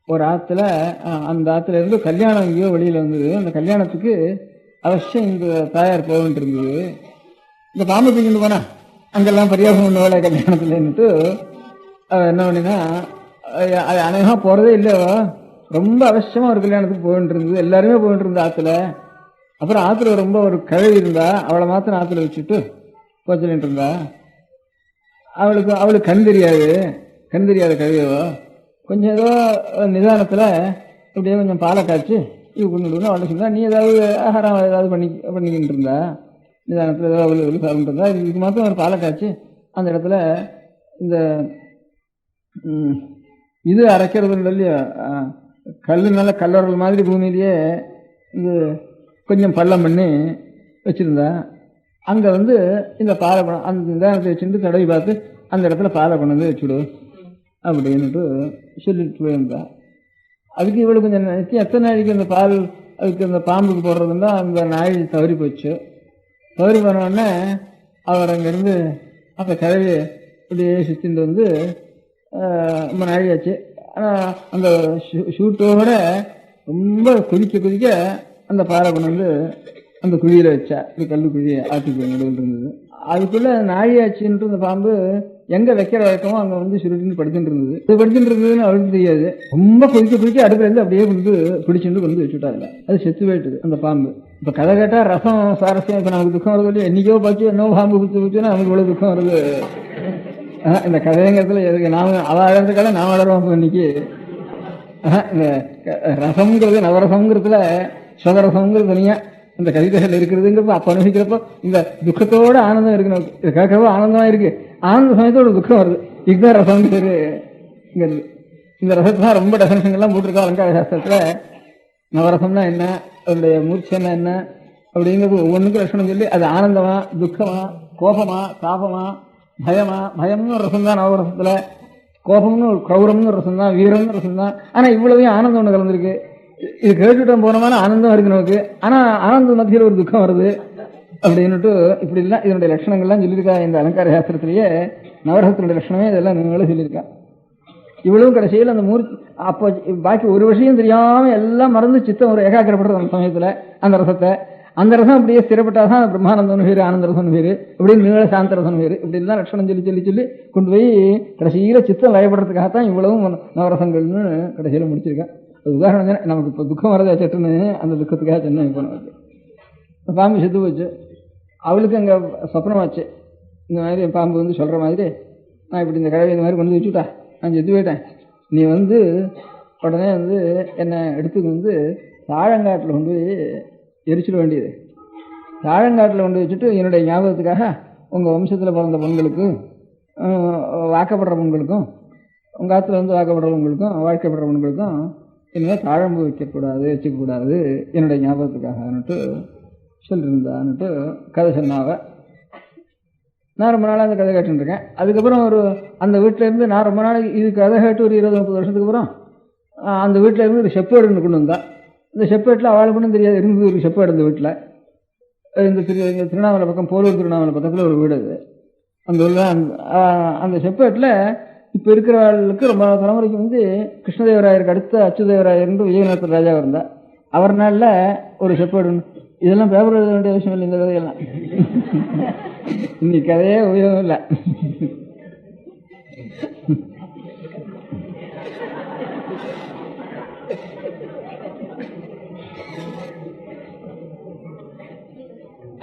ஒரு ஆற்றுல அந்த ஆற்றுல இருந்து கல்யாணம் எங்கேயோ வெளியில் வந்தது. அந்த கல்யாணத்துக்கு அவசியம் இந்த தாயார் போகிட்டு இருந்தது. இந்த பாம்பு தூக்கிட்டு போனா அங்கெல்லாம் பரியாசம் பண்ண வேலை கல்யாணத்துலன்னுட்டு என்ன பண்ணினா அது அநேகமாக போகிறதே இல்லையோ, ரொம்ப அவசியமாக ஒரு கல்யாணத்துக்கு போயிட்டு இருந்தது. எல்லாருமே போயிட்டு இருந்த ஆற்றுல. அப்புறம் ஆற்றுல ரொம்ப ஒரு கழுவி இருந்தா, அவளை மாத்திரம் ஆற்றுல வச்சுட்டு போச்சுட்டு இருந்தா. அவளுக்கு கண் தெரியாத கழுவியவோ கொஞ்சம் ஏதோ நிதானத்தில் இப்படியே கொஞ்சம் பாலை காய்ச்சி இது கொண்டுடுன்னு அவள்கிட்ட சொன்னா, நீ ஏதாவது ஆகாரம் ஏதாவது பண்ணிக்கிட்டு இருந்தா, நிதானத்தில் ஏதாவது சாப்பிட்டு இருந்தா, இதுக்கு மாத்திரம் ஒரு பாலை காய்ச்சி அந்த இடத்துல இந்த இது அரைக்கிறது இல்லையா, கல்லுனால கல்லறல் மாதிரி பூமியிலேயே இது கொஞ்சம் பள்ளம் பண்ணி வச்சுருந்தா, அங்கே இந்த பாலை அந்த நிதானத்தை வச்சுட்டு தடவி பார்த்து அந்த இடத்துல பாலை கொண்டு வந்து வச்சுடு அப்படின்னுட்டு சொல்லிட்டு போயிருந்தா. அதுக்கு இவ்வளோ கொஞ்சம் எத்தனை நாளைக்கு அந்த பால் அதுக்கு அந்த பாம்புக்கு போடுறதுன்னா அந்த நாய் தவறி போச்சு. தவறி போனோடனே அவர் அங்கேருந்து அந்த கதவை இப்படியே சுற்றிட்டு ரொம்ப நாழியாச்சு. ஆனால் அந்த ஷூட்டோட ரொம்ப குதிக்க அந்த பாறை கொண்டு அந்த குழியில் வச்சா, ஒரு கல்லு குழியை ஆற்றுக்கு நடுவில் இருந்தது. அதுக்குள்ளே நாழியாச்சுன்ட்டு அந்த பாம்பு எங்கே வைக்கிற வழக்கமோ அங்கே சுருட்டின்னு படுத்துட்டு இருந்தது. இது படுத்துட்டு இருந்ததுன்னு அவளுக்கு தெரியாது. ரொம்ப குதிக்க அடுப்புலேருந்து அப்படியே பிடிச்சிட்டு வச்சுட்டாங்க. அது செத்து போயிட்டுது அந்த பாம்பு. இப்போ கதை கேட்டால் ரசம் சாரஸ்யம். இப்போ நமக்கு துக்கம் வருது இல்லையா, என்னைக்கோ பார்த்து என்ன பாம்பு குத்துன்னா நமக்கு இவ்வளோ துக்கம் வருது. இந்த கதைங்கிறதுல எதுக்கு நாம் அழகிறதுக்காக நாம் வளருவோம். இன்னைக்கு இந்த ரசம்ங்கிறது நவரசம்ங்கிறதுல சுகரசம்ங்கிறது தனியாக இந்த கவிதைகள் இருக்கிறதுங்கிறப்ப அப்போ அனுபவிக்கிறப்போ இந்த துக்கத்தோட ஆனந்தம் இருக்கு. இது கேட்கறப்போ ஆனந்தமா இருக்கு, ஆனந்த சமயத்தோட துக்கம் வருது. இதுதான் ரசம்னு பேருங்கிறது. இந்த ரசத்தான் ரொம்ப டெஃபினேஷன்லாம் போட்டிருக்கோம் அலங்கார சாஸ்திரத்துல. நவரசம்னா என்ன, அதனுடைய மூர்ச்சைன்னா என்ன அப்படிங்கிறது ஒவ்வொன்றுக்கும் லட்சணம் சொல்லி, அது ஆனந்தமா, துக்கமா, கோபமா, தாபமா, பயமா. பயம்னு ஒரு ரசம் தான் நவரசத்துல. கோபம்னு ஒரு கௌரவம்னு ஒரு ரசம் தான், வீரம்னு ரசம் தான். ஆனா இவ்வளவையும் ஆனந்தம் ஒன்று கலந்துருக்கு. இது கேட்டுட்டோம் போனோம்னா ஆனந்தம் இருக்கு நமக்கு, ஆனா ஆனந்த மத்தியில் ஒரு துக்கம் வருது அப்படின்னுட்டு இப்படி எல்லாம் இதனுடைய லட்சணங்கள்லாம் சொல்லியிருக்கா இந்த அலங்கார சாஸ்திரத்திலேயே. நவரசத்தினுடைய லட்சணமே இதெல்லாம் நீங்களும் சொல்லியிருக்கா. இவ்வளவும் கடைசியில் அந்த மூர்த்தி அப்போ பாக்கி ஒரு விஷயம் தெரியாம எல்லாம் மறந்து சித்தம் ஒரு ஏகாக்கிரப்படுறது அந்த சமயத்துல. அந்த ரசத்தை அந்த ரசம் அப்படியே ஸ்திரப்பட்டாதான் பிரம்மானந்தம் பேரு, ஆனந்த ரசம் பேரு, இப்படின்னு நீள சாந்த ரசம் பேரு. இப்படி எல்லாம் லட்சணம் சொல்லி கொண்டு போய் கடைசியில சித்தம் லயப்படுறதுக்காகத்தான் இவ்வளவும் நவரசங்கள்னு கடைசியில முடிச்சிருக்கேன். உதாரணம் தானே, நமக்கு இப்போ துக்கம் வரதா சட்டுன்னு அந்த துக்கத்துக்காக சென்னை போனது. பாம்பு செத்து போச்சு. அவளுக்கு அங்கே சொப்னமாச்சு, இந்த மாதிரி பாம்பு சொல்கிற மாதிரி, நான் இப்படி இந்த கதவை இந்த மாதிரி கொண்டு வச்சுட்டா, நான் செத்து போயிட்டேன், நீ உடனே என்னை எடுத்துக்கு தாழங்காட்டில் கொண்டு போய் எரிச்சிட வேண்டியது. தாழங்காட்டில் கொண்டு வச்சுட்டு என்னுடைய ஞாபகத்துக்காக உங்கள் வம்சத்தில் பிறந்த பெண்களுக்கு, வாக்கப்படுற பெண்களுக்கும், உங்கள் ஆற்றுல வாக்கப்படுற பெண்களுக்கும், வாழ்க்கைப்படுற பெண்களுக்கும் இனிமேல் தாழம்பு வச்சுக்கூடாது என்னுடைய ஞாபகத்துக்காகன்னுட்டு சொல்லியிருந்தான்னுட்டு கதை சொன்னாவ. நான் ரொம்ப நாளாக அந்த கதை கேட்டுருக்கேன். அதுக்கப்புறம் அந்த வீட்டிலேருந்து நான் ரொம்ப நாளைக்கு இது கதை கேட்டு ஒரு 20-30 வருஷத்துக்கு அப்புறம் அந்த வீட்டிலேருந்து ஒரு செப்பேடுன்னு கொண்டு வந்தா. இந்த செப்பேட்டில் அவளுக்கு ஒன்றும் தெரியாது, இருந்தது ஒரு செப்பேடு இந்த வீட்டில். இந்த திருவண்ணாமலை பக்கம், போலூர் திருவண்ணாமலை பக்கத்தில் ஒரு வீடு அது. அந்த அந்த செப்பேட்டில் இப்போ இருக்கிறவர்களுக்கு ரொம்ப தலைமுறைக்கு கிருஷ்ணதேவராயருக்கு அடுத்த அச்சுதேவராயர் விஜயநகர ராஜா இருந்தார். அவர் நாளில் ஒரு செப்பேடு. இதெல்லாம் பேப்பர் எழுத வேண்டிய விஷயம் இல்லை, இந்த கதையெல்லாம் இன்னைக்கு கதையே உபயோகம் இல்லை.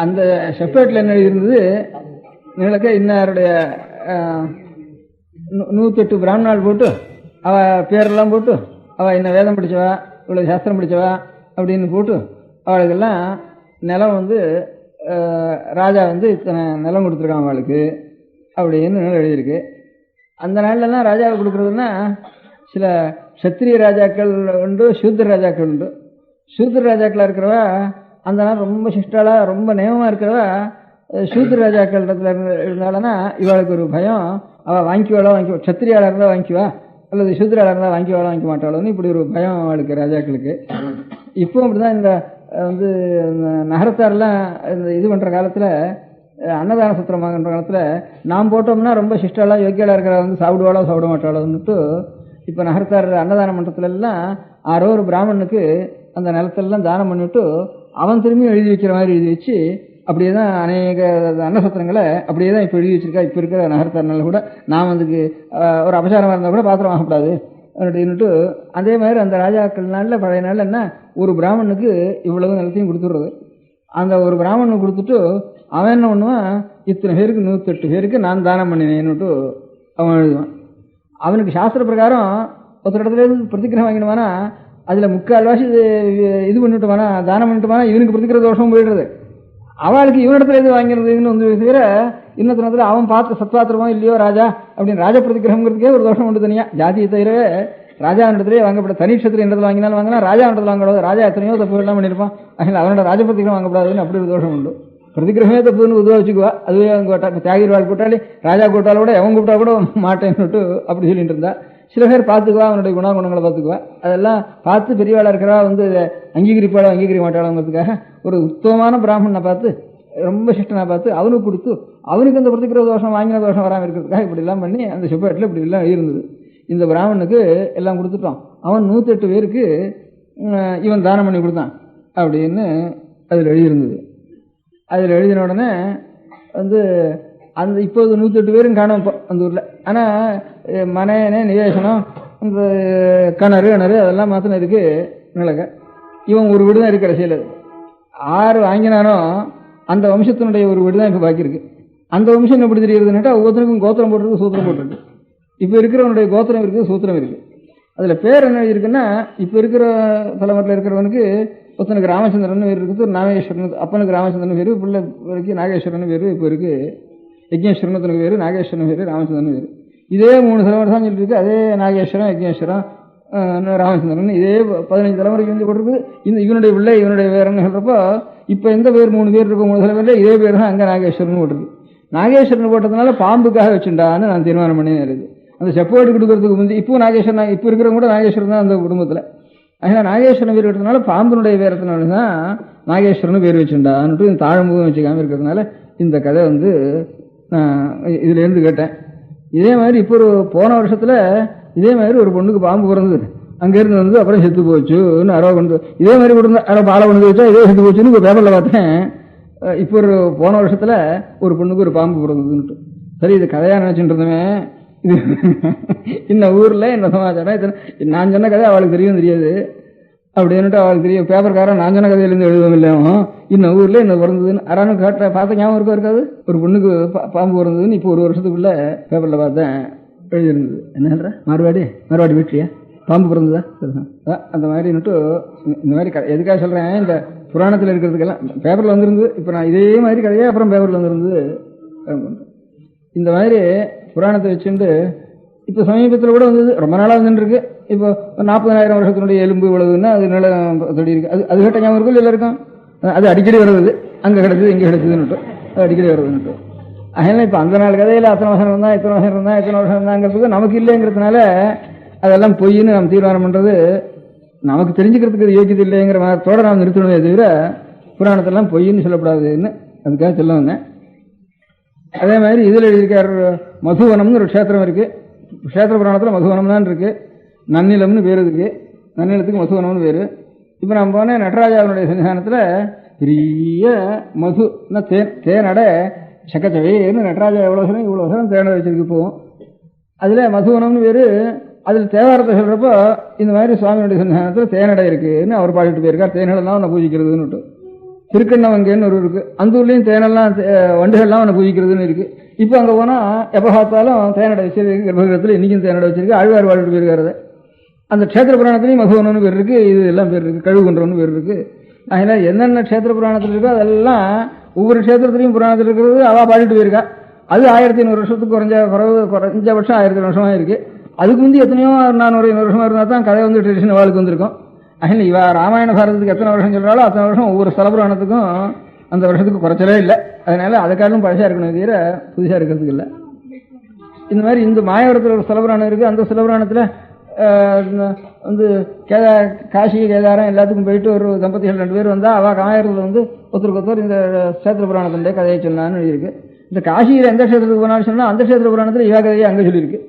அந்த செப்பேட்டில் என்ன இருந்தது, நீங்களுக்கு இன்னாருடைய 108 பிராமணால் போட்டு அவ பேரெல்லாம் போட்டு, அவ என்ன வேதம் படித்தவா, இவ்வளோ சாஸ்திரம் படித்தவா அப்படின்னு போட்டு, அவளுக்கெல்லாம் நிலம் ராஜா இத்தனை நிலம் கொடுத்துருக்கான் அவளுக்கு அப்படின்னு எழுதியிருக்கு. அந்த நாள்லாம் ராஜாவை கொடுக்குறதுன்னா சில சத்திரிய ராஜாக்கள் உண்டு, சூத்திர ராஜாக்கள் உண்டு. சூத்திர ராஜாக்களாக இருக்கிறவா அந்த நாள் ரொம்ப சிஷ்டாலா, ரொம்ப நியமமாக இருக்கிறவா சூத்திர ராஜாக்கள் இருந்தாலன்னா இவளுக்கு ஒரு பயம், அவள் வாங்கிக்குவாளோ சத்திரியாளாக இருந்தால் வாங்கிக்குவா, அல்லது சூத்திராளாக இருந்தால் வாங்கிக்குவாளோ வாங்கிக்க மாட்டாளோன்னு இப்படி ஒரு பயம் அவளுக்கு ராஜாக்களுக்கு. இப்போ அப்படிதான் இந்த நகரத்தாரெல்லாம் இந்த இது பண்ணுற காலத்தில், அன்னதான சத்திரமாகன்ற காலத்தில் நாம் போட்டோம்னா ரொம்ப சிஷ்டாலா யோக்கியாலாக இருக்கிற சாப்பிடுவாளோ சாப்பிட மாட்டாளோன்னுட்டு இப்போ நகரத்தார் அன்னதான மன்றத்துலலாம் ஆரோ ஒரு பிராமணனுக்கு அந்த நிலத்திலெல்லாம் தானம் பண்ணிவிட்டு அவன் திரும்பி எழுதி வைக்கிற மாதிரி எழுதி வச்சு அப்படியே தான் அநேக அன்னசத்திரங்களை அப்படியே தான் இப்போ எழுதி வச்சிருக்கா. இப்போ இருக்கிற நகரத்தார்னால கூட நாம் அதுக்கு ஒரு அபசாரமாக இருந்தால் கூட பாத்திரம் வாங்கக்கூடாது அப்படின்னுட்டு. அதே மாதிரி அந்த ராஜாக்கள் நாளில் பழைய நாளில் என்ன, ஒரு பிராமணனுக்கு இவ்வளவு நிலத்தையும் கொடுத்துடுறது. அந்த ஒரு பிராமணனுக்கு கொடுத்துட்டு அவன் என்ன பண்ணுவான், இத்தனை பேருக்கு 108 பேருக்கு நான் தானம் பண்ணினேன்னுட்டு அவன் எழுதுவான். அவனுக்கு சாஸ்திர பிரகாரம் ஒருத்தர் இடத்துல இருந்து பிரதிக்கிரகம் வாங்கிடுவானா அதுல முக்கால்வாசி இது பண்ணிட்டுவானா, தானம் பண்ணிட்டுவானா இவனுக்கு பிரதிக்கிற தோஷமும் போயிடுறது. அவளுக்கு இவனிடத்துல எது வாங்கிறதுன்னு வந்து தவிர இன்னத்தினத்துல அவன் பார்த்து சத்வாத்திரமோ இல்லையோ ராஜா அப்படின்னு ராஜ பிரதிகிரகங்கிறதுக்கே ஒரு தோஷம் உண்டு தனியா. ஜாதியை தவிரவே ராஜா இடத்துலயே வாங்கப்பட தனி க்ஷத்திரிய இடத்துல வாங்கினாலும் வாங்கினா ராஜா இடத்துல வாங்கக்கூடாது. ராஜா எத்தனையோ தப்பு எல்லாம் பண்ணியிருப்பான், அதனால அவனோட ராஜ பிரதிகிரகம் வாங்கப்படாதுன்னு அப்படி ஒரு தோஷம் உண்டு. பிரதிகிரகமே தப்புன்னு உதவ வச்சுக்குவா. அதுவே அவங்க தியாகிர் வாழ் கூட்டாளி ராஜா கூட்டால கூட எவன் கூப்பிட்டா கூட மாட்டேன்னு அப்படி சொல்லிட்டு இருந்தா. சில பேர் பார்த்துக்குவா, அவனுடைய குணாகுணங்களை பார்த்துக்குவா. அதெல்லாம் பார்த்து பெரியவாளா இருக்கிறா வந்து அங்கீகரிப்பாளோ அங்கீகரிக்க மாட்டாளோங்கிறதுக்காக ஒரு உத்தமமான பிராமணனை பார்த்து ரொம்ப சிஷ்டனா பார்த்து அவனுக்கு கொடுத்து அவனுக்கு அந்த பிரதிகிற தோஷம் வாங்கின தோஷம் வராமல் இருக்கிறதுக்காக இப்படி எல்லாம் பண்ணி அந்த செப்பேட்டில் இப்படி எல்லாம் இருந்தது. இந்த பிராமணனுக்கு எல்லாம் கொடுத்துட்டோம். அவன் 108 பேருக்கு இவன் தானம் பண்ணி கொடுத்தான் அப்படின்னு அதில் எழுதியிருந்தது. அதில் எழுதின உடனே வந்து அந்த இப்போது 108 பேரும் காணும் இப்போ அந்த ஊரில். ஆனால் மனையனே நிவேசனம் இந்த கிணறு அதெல்லாம் மாத்திரம் இருக்கு நிலக்க. இவன் ஒரு வீடு தான் இருக்கு. கடைசியில் 6 வாங்கினானோ அந்த வம்சத்தினுடைய ஒரு வீடு தான் இப்போ பாக்கி இருக்கு. அந்த வம்சம் எப்படி தெரியுதுன்னாட்டா ஒவ்வொருத்தருக்கும் கோத்திரம் போட்டிருக்கு, சூத்திரம் போட்டிருக்கு. இப்போ இருக்கிறவனுடைய கோத்திரம் இருக்குது, சூத்திரம் இருக்கு. அதில் பேர் என்ன இருக்குன்னா இப்போ இருக்கிற தலைமுறையில் இருக்கிறவனுக்கு ஒருத்தனுக்கு ராமச்சந்திரன் பேர் இருக்குது, நாகேஸ்வரன் அப்பனுக்கு ராமச்சந்திரன் பேர், பிள்ளை வரைக்கும் நாகேஸ்வரன் பேர் இப்போ இருக்கு. யஜ்ஞேஸ்வரனுக்கு பேர், நாகேஸ்வரன் பேர், ராமச்சந்திரன் பேர். இதே 3 தலைமுறை தான் சொல்லிட்டு இருக்கு. அதே நாகேஸ்வரம், யஜ்ஞேஸ்வரம், ராமச்சந்திரன் இதே 15 தலைமுறைக்கு வந்து போட்டிருக்கு. இவனுடைய பிள்ளை இவனுடைய பேருன்னு சொல்றப்போ இப்ப எந்த பேர் 3 பேர் இருக்கும் 3 தலைவரில் இதே பேர் தான் அங்க நாகேஸ்வரன் போட்டிருக்கு. நாகேஸ்வரன் போட்டதுனால பாம்புக்காக வச்சுட்டான்னு நான் தீர்மானம் பண்ணி இருக்குது. அந்த செப்போடு கொடுக்கறதுக்கு முந்தி இப்போ நாகேஸ்வரன் இப்ப இருக்கிறவங்க கூட நாகேஸ்வரன் தான் அந்த குடும்பத்துல. அதனால நாகேஸ்வரன் பேர் எடுத்ததுனால பாம்புனுடைய பேரத்தினாலதான் நாகேஸ்வரன் பேர் வச்சுட்டான்ட்டு தாழம்பூவும் வச்சுக்காம இருக்கிறதுனால இந்த கதை வந்து இதுல இருந்து கேட்டேன். இதே மாதிரி இப்போ ஒரு போன வருஷத்துல இதே மாதிரி ஒரு பொண்ணுக்கு பாம்பு பிறந்தது. அங்கிருந்து வந்து அப்புறம் செத்து போச்சுன்னு அரோ கொண்டு இதே மாதிரி கொடுங்க அரோ பாலை கொண்டு வச்சா இதே செத்து போச்சுன்னு இப்போ பேப்பர்ல பார்த்தேன். இப்போ ஒரு போன வருஷத்துல ஒரு பொண்ணுக்கு ஒரு பாம்பு பிறந்ததுன்ட்டு. சரி இது கதையா நினைச்சுட்டு இருந்தவன் இது இந்த ஊர்ல இந்த சமாச்சாரம் நான் சொன்ன கதை அவளுக்கு தெரியும் தெரியாது அப்படின்னுட்டு அவளுக்கு தெரியும். பேப்பர்காரன் நான் சொன்ன கதையிலேருந்து எழுதுவோம் இல்லையோ இன்னும் ஊர்ல இந்த பிறந்ததுன்னு அறானு கேட்ட பார்த்த ஞாபகம் இருக்காது. ஒரு பொண்ணுக்கு பாம்பு பிறந்ததுன்னு இப்போ 1 வருஷத்துக்குள்ள பேப்பர்ல பார்த்தேன் எழுதிருந்தது. என்ன மார்வாடி வீட்லையா பாம்பு பிறந்ததா? அந்த மாதிரி இந்த மாதிரி எதுக்காக சொல்றேன், இந்த புராணத்தில் இருக்கிறதுக்கெல்லாம் பேப்பர்ல வந்துருந்து. இப்ப நான் இதே மாதிரி கதையா அப்புறம் பேப்பர்ல வந்துருந்து இந்த மாதிரி புராணத்தை வச்சுட்டு இப்ப சமீபத்தில் கூட வந்தது. ரொம்ப நாளா வந்துட்டு இருக்கு. இப்போ 40,000 வருஷத்தினுடைய எலும்பு இவ்வளவுன்னா அது நில தொடி இருக்கு. அது கேட்ட ஞாபகம் இருக்கும் இல்லை இருக்கும். அது அடிக்கடி வருது. அங்க கிடைச்சது இங்க கிடைச்சதுன்னு அது அடிக்கடி வருதுன்னுட்டு. அதனால இப்ப அந்த நாள் கதையில அத்தனை வருஷம் இருந்தா இத்தனை வருஷம் இருந்தா இத்தனை வருஷம் இருந்தாங்கிறதுக்கு நமக்கு இல்லைங்கிறதுனால அதெல்லாம் பொய்ன்னு நம்ம தீர்மானம் பண்றது நமக்கு தெரிஞ்சுக்கிறதுக்கு யோக்கியது இல்லைங்கிற மாதிரியோட நாம் நிறுத்தணுமே தவிர புராணத்தெல்லாம் பொய்ன்னு சொல்லக்கூடாதுன்னு அதுக்காக சொல்ல வந்தேன். அதே மாதிரி இதில் எழுதியிருக்கார் மதுவனம்னு ஒரு க்ஷேத்திரம் இருக்கு. க்ஷேத்திர புராணத்தில் மதுவனம் தான் இருக்கு. நன்னிலம்னு பேர் இருக்கு. நன்னிலத்துக்கு மதுவனம்னு பேரு. இப்போ நான் போனேன் நடராஜாவினுடைய சன்னிதானத்தில் பெரிய மது தேனட சக்கச்சவைன்னு நடராஜா எவ்வளோ சொல்லும் இவ்வளோ சொல்லும் தேனடை வச்சிருக்கு போவோம். அதில் மதுவனம்னு பேரு. அதில் தேவாரத்தை சொல்றப்போ இந்த மாதிரி சுவாமியுடைய சன்னிதானத்தில் தேனடை இருக்குன்னு அவர் பாடிட்டு போயிருக்கார். தேனடெல்லாம் அவனை பூஜிக்கிறதுன்னு திருக்கண்ணவங்கன்னு ஒரு இருக்கு. அந்த ஊர்லயும் தேனெல்லாம் வண்டுகள்லாம் அவனை பூஜிக்கிறதுன்னு இருக்கு. இப்போ அங்கே போனால் எப்போ பார்த்தாலும் தேனடை வச்சிருக்கு. கர்ப்பகிரகத்தில் இன்னைக்கும் தேனடை வச்சிருக்கு. ஆழ்வார் வாழ்ட்டு போயிருக்காரு. அந்த க்ஷேத்திர புராணத்திலையும் மதுவனம்னு பேர் இருக்கு. இது எல்லாம் பேர் இருக்கு. கழுகுன்றன்னு பேர் இருக்கு. அதனால என்னென்ன க்ஷேத்திர புராணத்தில் இருக்கோ அதெல்லாம் ஒவ்வொரு க்ஷேத்திரத்திலையும் புராணத்தில் இருக்கிறது அவா பாடிட்டு போயிருக்கா. அது 1500 வருஷத்துக்கு குறைஞ்சபட்சம் 1000 வருஷமா இருக்கு. அதுக்கு முந்தி எத்தனையோ 400 வருஷமா இருந்தா தான் கதை வந்து ட்ரெடிஷன் வாழ்க்கை வந்திருக்கும். அதனால இவ ராமாயண பாரதத்துக்கு எத்தனை வருஷம் சொல்றாலும் அத்தனை வருஷம் ஒவ்வொரு ஸ்தல புராணத்துக்கும் அந்த வருஷத்துக்கு குறைச்சலே இல்லை. அதனால அதுக்காலும் பழசா இருக்கணும் தவிர புதுசா இருக்கிறதுக்கு இல்லை. இந்த மாதிரி இந்த மாயவரத்தில் ஒரு ஸ்தல புராணம் இருக்கு. அந்த ஸ்தல புராணத்துல வந்து காசி கேதாரம் எல்லாத்துக்கும் போயிட்டு ஒரு தம்பதிகள் 2 பேர் வந்தா அவ மாயவரத்தில் வந்து ஒருத்தருக்கு இந்த க்ஷேத்திர புராணத்தினுடைய கதையை சொன்னான்னு எழுதியிருக்கு. இந்த காசியில எந்த க்ஷேத்திரத்துக்கு போனாலும் சொன்னா அந்த க்ஷேத்திர புராணத்துல இவா கதையை அங்க சொல்லியிருக்கு.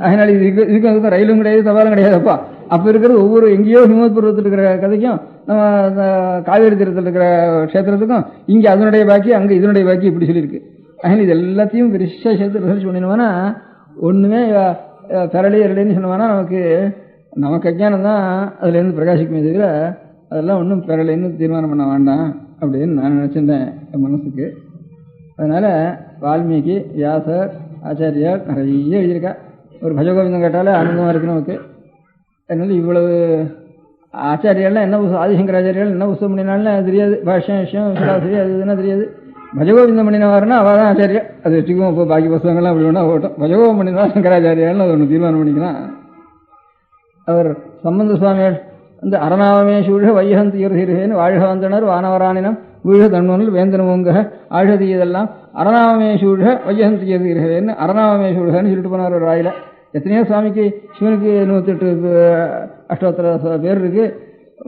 அதனால இதுக்கு ரயிலும் கிடையாது, சவாலும் கிடையாதுப்பா. அப்ப இருக்கிறது ஒவ்வொரு எங்கேயோ ஹிமத் பருவத்தில் இருக்கிற கதைக்கும் நம்ம காவேரி தீரத்தில் இருக்கிற க்ஷேத்திரத்துக்கும் இங்க அதனுடைய பாக்கி அங்க இதனுடைய பாக்கி இப்படி சொல்லியிருக்கு. அதனால இது எல்லாத்தையும் பெருசா சேர்த்து ரிசர்ச் பண்ணினோம்னா ஒண்ணுமே பெரளி இரளின்னு சொன்னோம்னா நமக்கு அஜ்ஞானம் தான் அதுல இருந்து பிரகாசிக்குமே தவிர அதெல்லாம் ஒன்றும் பெரளின்னு தீர்மானம் பண்ண வேண்டாம் அப்படின்னு நான் நினைச்சிருந்தேன் என் மனசுக்கு. அதனால வால்மீகி, வியாசர், ஆச்சாரியார் நிறைய எழுதியிருக்கா. ஒரு பஜகோவிந்தம் கேட்டாலே ஆனந்தமாக இருக்கு நமக்கு. அதனால இவ்வளவு ஆச்சாரியெல்லாம் என்ன புத்தகம், ஆதிசங்கராச்சாரியால் என்ன புத்தகம் பண்ணினாலும் தெரியாது, பாஷ்யம் விஷயம் சரி அது இதுனா தெரியாது. பஜகோவிந்தம் பண்ணினவாருன்னா அவள் தான் ஆச்சாரியா, அது வச்சுக்குவோம். இப்போ பாக்கி புத்தகங்கள்லாம் அப்படி ஒன்றா போட்டோம். பஜகோபம் பண்ணினா சங்கராச்சாரியால்னு அது ஒன்று தீர்மானம் பண்ணிக்கலாம். அவர் சம்பந்த சுவாமிகள் வந்து அரணாவமே சூழ வையகம் தீர்த்தீர்கேன்னு வாழ்க வந்தனர் வானவராணினம் வீழ தன்வனில் வேந்தனமுங்க ஆழ்கதி இதெல்லாம் அரணாவமே சூழ வையகம் தீர்த்தீர்கேன்னு அரணாவமே சூழன்னு சொல்லிட்டு போனார் ஒரு வாயில. எத்தனையோ சுவாமிக்கு சிவனுக்கு 108 அஷ்டோத்தர பேர் இருக்கு.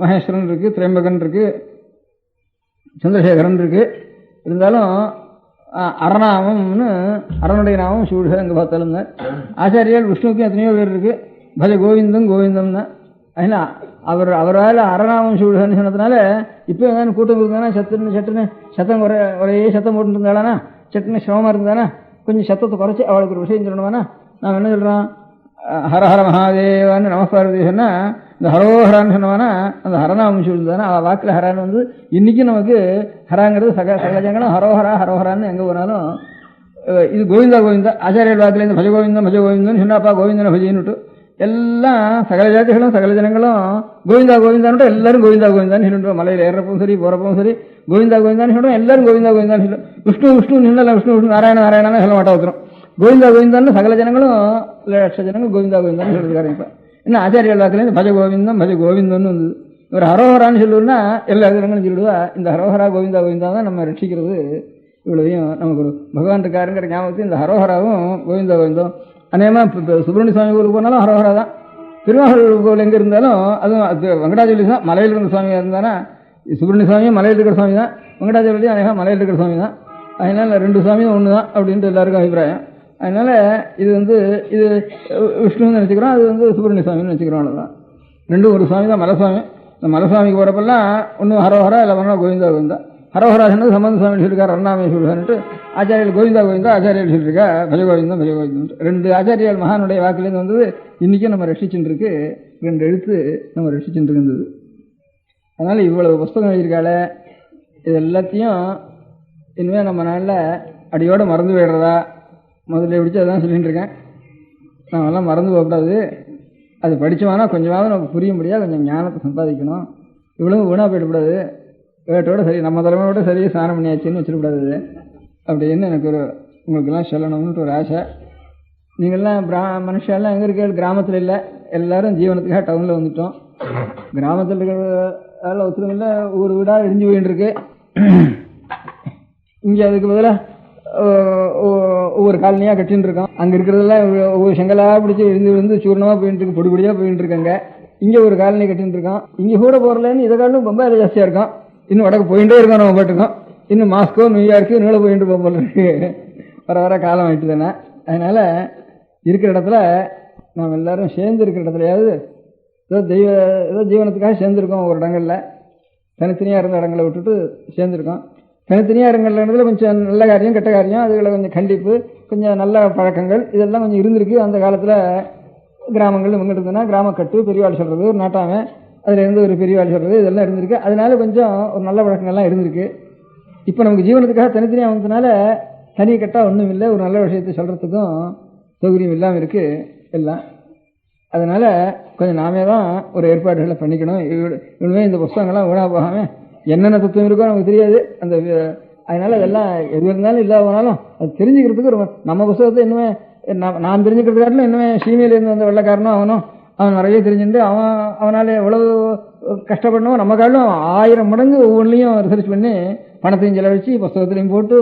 மகேஸ்வரன் இருக்கு, திரைம்பகன் இருக்கு, சந்திரசேகரன் இருக்கு. இருந்தாலும் அரணாமம்னு அரணுடைய நாமம் சூழ அங்கே பார்த்தாலும் ஆச்சாரியால் விஷ்ணுவுக்கும் எத்தனையோ பேர் இருக்கு. பஜ கோவிந்தம் கோவிந்தம் தான். ஏன்னா அவரால் அரணாமம் சூழன்னு சொன்னதுனால இப்போ ஏதாவது கூட்டம் இருந்தானா சட்டுன்னு சத்தம் ஒரே சத்தம் போட்டு இருந்தாளானா, சட்டுன்னு சிரமமாக இருந்தானா கொஞ்சம் சத்தத்தை குறைச்சி அவளுக்கு ஒரு விஷயம் சொல்லணுமானா நாம் என்ன சொல்கிறோம், ஹரஹர மகாதேவான்னு நமஸ்காரத்தை சொன்னால் இந்த ஹரோஹரான்னு சொன்னவானா அந்த ஹரநாமம் சொல்லுதானே அவள் வாக்கில் ஹரான்னு வந்து இன்றைக்கும் நமக்கு ஹராங்கிறது சகஜங்களும் ஹரோஹரா ஹரோஹரான்னு எங்கே போனாலும் இது கோவிந்தா கோவிந்தா. ஆச்சாரியர் வாக்கிலேருந்து பஜ கோவிந்தம்னு சொன்னாப்பா கோவிந்தனை பஜின்னுட்டு எல்லாம் சகல ஜாதிகளும் சகல ஜனங்களும் கோவிந்தா கோவிந்தான்ட்டு எல்லாரும் கோவிந்தா கோவிந்தான்னு சொல்லிட்டு மலையில் ஏறப்பவும் சரி போறப்பவும் சரி கோவிந்தா கோவிந்தான்னு சொல்கிறோம். எல்லாரும் கோவிந்தா கோவிந்தான்னு சொல்லுவோம். விஷ்ணு நின்னல விஷ்ணு நாராயண நாராயணான்னு சொல்ல மாட்டா வந்துடும். கோவிந்தா கோவிந்தான்னு சகல ஜனங்களும் லட்ச ஜனங்கள் கோவிந்தா கோவிந்தான்னு சொல்லிருக்காரு. இப்போ என்ன ஆச்சாரியர் வாக்கிலேருந்து பஜ கோவிந்தம்னு வந்தது. ஒரு ஹரோஹரான்னு சொல்லுவோம்னா எல்லா ஜனங்களும் சொல்லிடுவா. இந்த ஹரோஹரா கோவிந்தா கோவிந்தா தான் நம்ம ரட்சிக்கிறது. இவ்வளவையும் நமக்கு ஒரு பகவான் இருக்காருங்கிற ஞாபகத்தில் இந்த ஹரோஹராவும் கோவிந்தா கோவிந்தம். அநேகமாக இப்போ சுப்பிரமணிய சுவாமி கோவிலுக்கு போனாலும் ஹரோஹரா தான். திருவாரூர் கோவில் எங்கே இருந்தாலும் அதுவும் வெங்கடாச்சலபதி தான். மலையில் இருந்த சுவாமியாக இருந்தானா சுப்பிரமணிய சுவாமியும் மலையில் இருக்கிற சுவாமி தான், வெங்கடாச்சலபதியும் அநேகம் மலையில் இருக்கிற சுவாமி தான். அதனால் 2 சுவாமியும் ஒன்று தான் அப்படின்ட்டு எல்லாருக்கும் அபிப்பிராயம். அதனால் இது இது விஷ்ணுன்னு நினச்சிக்கிறோம், அது சுப்பிரமணிய சுவாமின்னு நினச்சிக்கிறோம். அவ்வளோதான். 2 ஒரு சுவாமி தான். மலைசுவாமி. இந்த மலைசுவாமிக்கு போகிறப்பெல்லாம் ஒன்றும் ஹரோஹரா இல்லை பண்ணா கோவிந்தா கோவிந்தா. ஹரோஹரா சொன்னது சம்பந்த சுவாமி சொல்லியிருக்காரு, அருணாமே சொல்லிட்டு ஆச்சாரியர்கள் கோவிந்தா கோவிந்தா ஆச்சாரியர்கள் சொல்லியிருக்கா பஜகோவிந்தம் 2 ஆச்சாரியர்கள் மகானுடைய வாக்கிலேருந்து வந்தது. இன்றைக்கும் நம்ம ரட்சிச்சுட்டு இருக்கு. 2 எழுத்து நம்ம ரட்சிச்சுட்டு இருந்தது. அதனால் இவ்வளவு புஸ்தகம் எழுதியிருக்கால இது எல்லாத்தையும் இனிமேல் நம்ம நாளில் அடியோடு மறந்து போயிடுறதா முதல்ல பிடிச்சி அதான் சொல்லிட்டு இருக்கேன். நாமெல்லாம் மறந்து போகக்கூடாது. அது படித்தோம்னா கொஞ்சமாவது நமக்கு புரிய முடியாது. கொஞ்சம் ஞானத்தை சம்பாதிக்கணும். இவ்வளவு வீணாக போயிடக்கூடாது. வேட்டோட சரி நம்ம தலைமையோட சரியாக ஸ்நானம் பண்ணியாச்சுன்னு வச்சிடக்கூடாது அப்படின்னு எனக்கு உங்களுக்கெல்லாம் சொல்லணும்னு ஒரு ஆசை. நீங்கள்லாம் மனுஷெல்லாம் எங்கே இருக்க கிராமத்தில் இல்லை, எல்லாரும் ஜீவனத்துக்காக டவுனில் வந்துட்டோம். கிராமத்தில் இருக்கிற ஒத்துரும் இல்லை, ஒரு வீடாக இடிஞ்சு போயின்னு இருக்கு. இங்கே அதுக்கு பதிலாக ஒவ்வொரு காலனியாக கட்டின்னு இருக்கோம். அங்கே இருக்கிறதெல்லாம் ஒவ்வொரு செங்கலாக பிடிச்சி விழுந்து சூர்ணமாக போயிட்டு இருக்கு, பொடிப்படியாக போயிட்டு இருக்காங்க. இங்கே ஒரு காலனி கட்டின்னு இருக்கோம். இங்கே கூட போகிறலன்னு இதை காலம் ரொம்ப ஜாஸ்தியாக இருக்கும். இன்னும் வடக்கு போயிட்டே இருக்கோம். நம்ம போட்டுருக்கோம். இன்னும் மாஸ்கோ நியூயார்க்கு நீள போயிட்டு போல இருக்கு. வர காலம் ஆகிட்டு தானே. அதனால் இருக்கிற இடத்துல நாம் எல்லாரும் சேர்ந்து இருக்கிற இடத்துலையாவது ஏதோ ஜீவனத்துக்காக சேர்ந்துருக்கோம். ஒரு இடங்களில் தனித்தனியாக இருந்த இடங்களை விட்டுட்டு சேர்ந்துருக்கோம். தனித்தனியாக இருந்ததுல கொஞ்சம் நல்ல காரியம் கெட்ட காரியம் அதுகளை கொஞ்சம் கண்டிப்பு கொஞ்சம் நல்ல பழக்கங்கள் இதெல்லாம் கொஞ்சம் இருந்திருக்கு. அந்த காலத்தில் கிராமங்கள் இவங்க இருந்ததுன்னா கிராமக்கட்டு பெரியவாள் சொல்கிறது ஒரு நாட்டாமை அதுலேருந்து ஒரு பெரியவாள் சொல்கிறது இதெல்லாம் இருந்திருக்கு. அதனால கொஞ்சம் ஒரு நல்ல பழக்கங்கள்லாம் இருந்திருக்கு. இப்போ நமக்கு ஜீவனத்துக்காக தனித்தனியாக வந்ததுனால தனி கட்டாக ஒன்றும் இல்லை. ஒரு நல்ல விஷயத்தை சொல்கிறதுக்கும் சௌகரியம் இல்லாமல் இருக்குது எல்லாம். அதனால் கொஞ்சம் நாமே தான் ஒரு ஏற்பாடுகளை பண்ணிக்கணும். இனிமேல் இந்த புஸ்தகங்கள்லாம் வீணாக போகாமல் என்னென்ன தத்துவம் இருக்கோ நமக்கு தெரியாது. அதனால் அதெல்லாம் எது இருந்தாலும் இல்லாத போனாலும் அது தெரிஞ்சுக்கிறதுக்கு ஒரு நம்ம புஸ்தகத்தை இன்னுமே நான் தெரிஞ்சுக்கிறதுக்காட்டிலும் இன்னுமே சீமையிலேருந்து வந்த வெள்ளக்காரனும் அவன் நிறைய தெரிஞ்சுட்டு அவனால் எவ்வளவு கஷ்டப்படணும் நம்ம காட்டிலும் 1000 மடங்கு ஒவ்வொன்றிலையும் ரிசர்ச் பண்ணி பணத்தையும் செலவழித்து புஸ்தகத்துலையும் போட்டு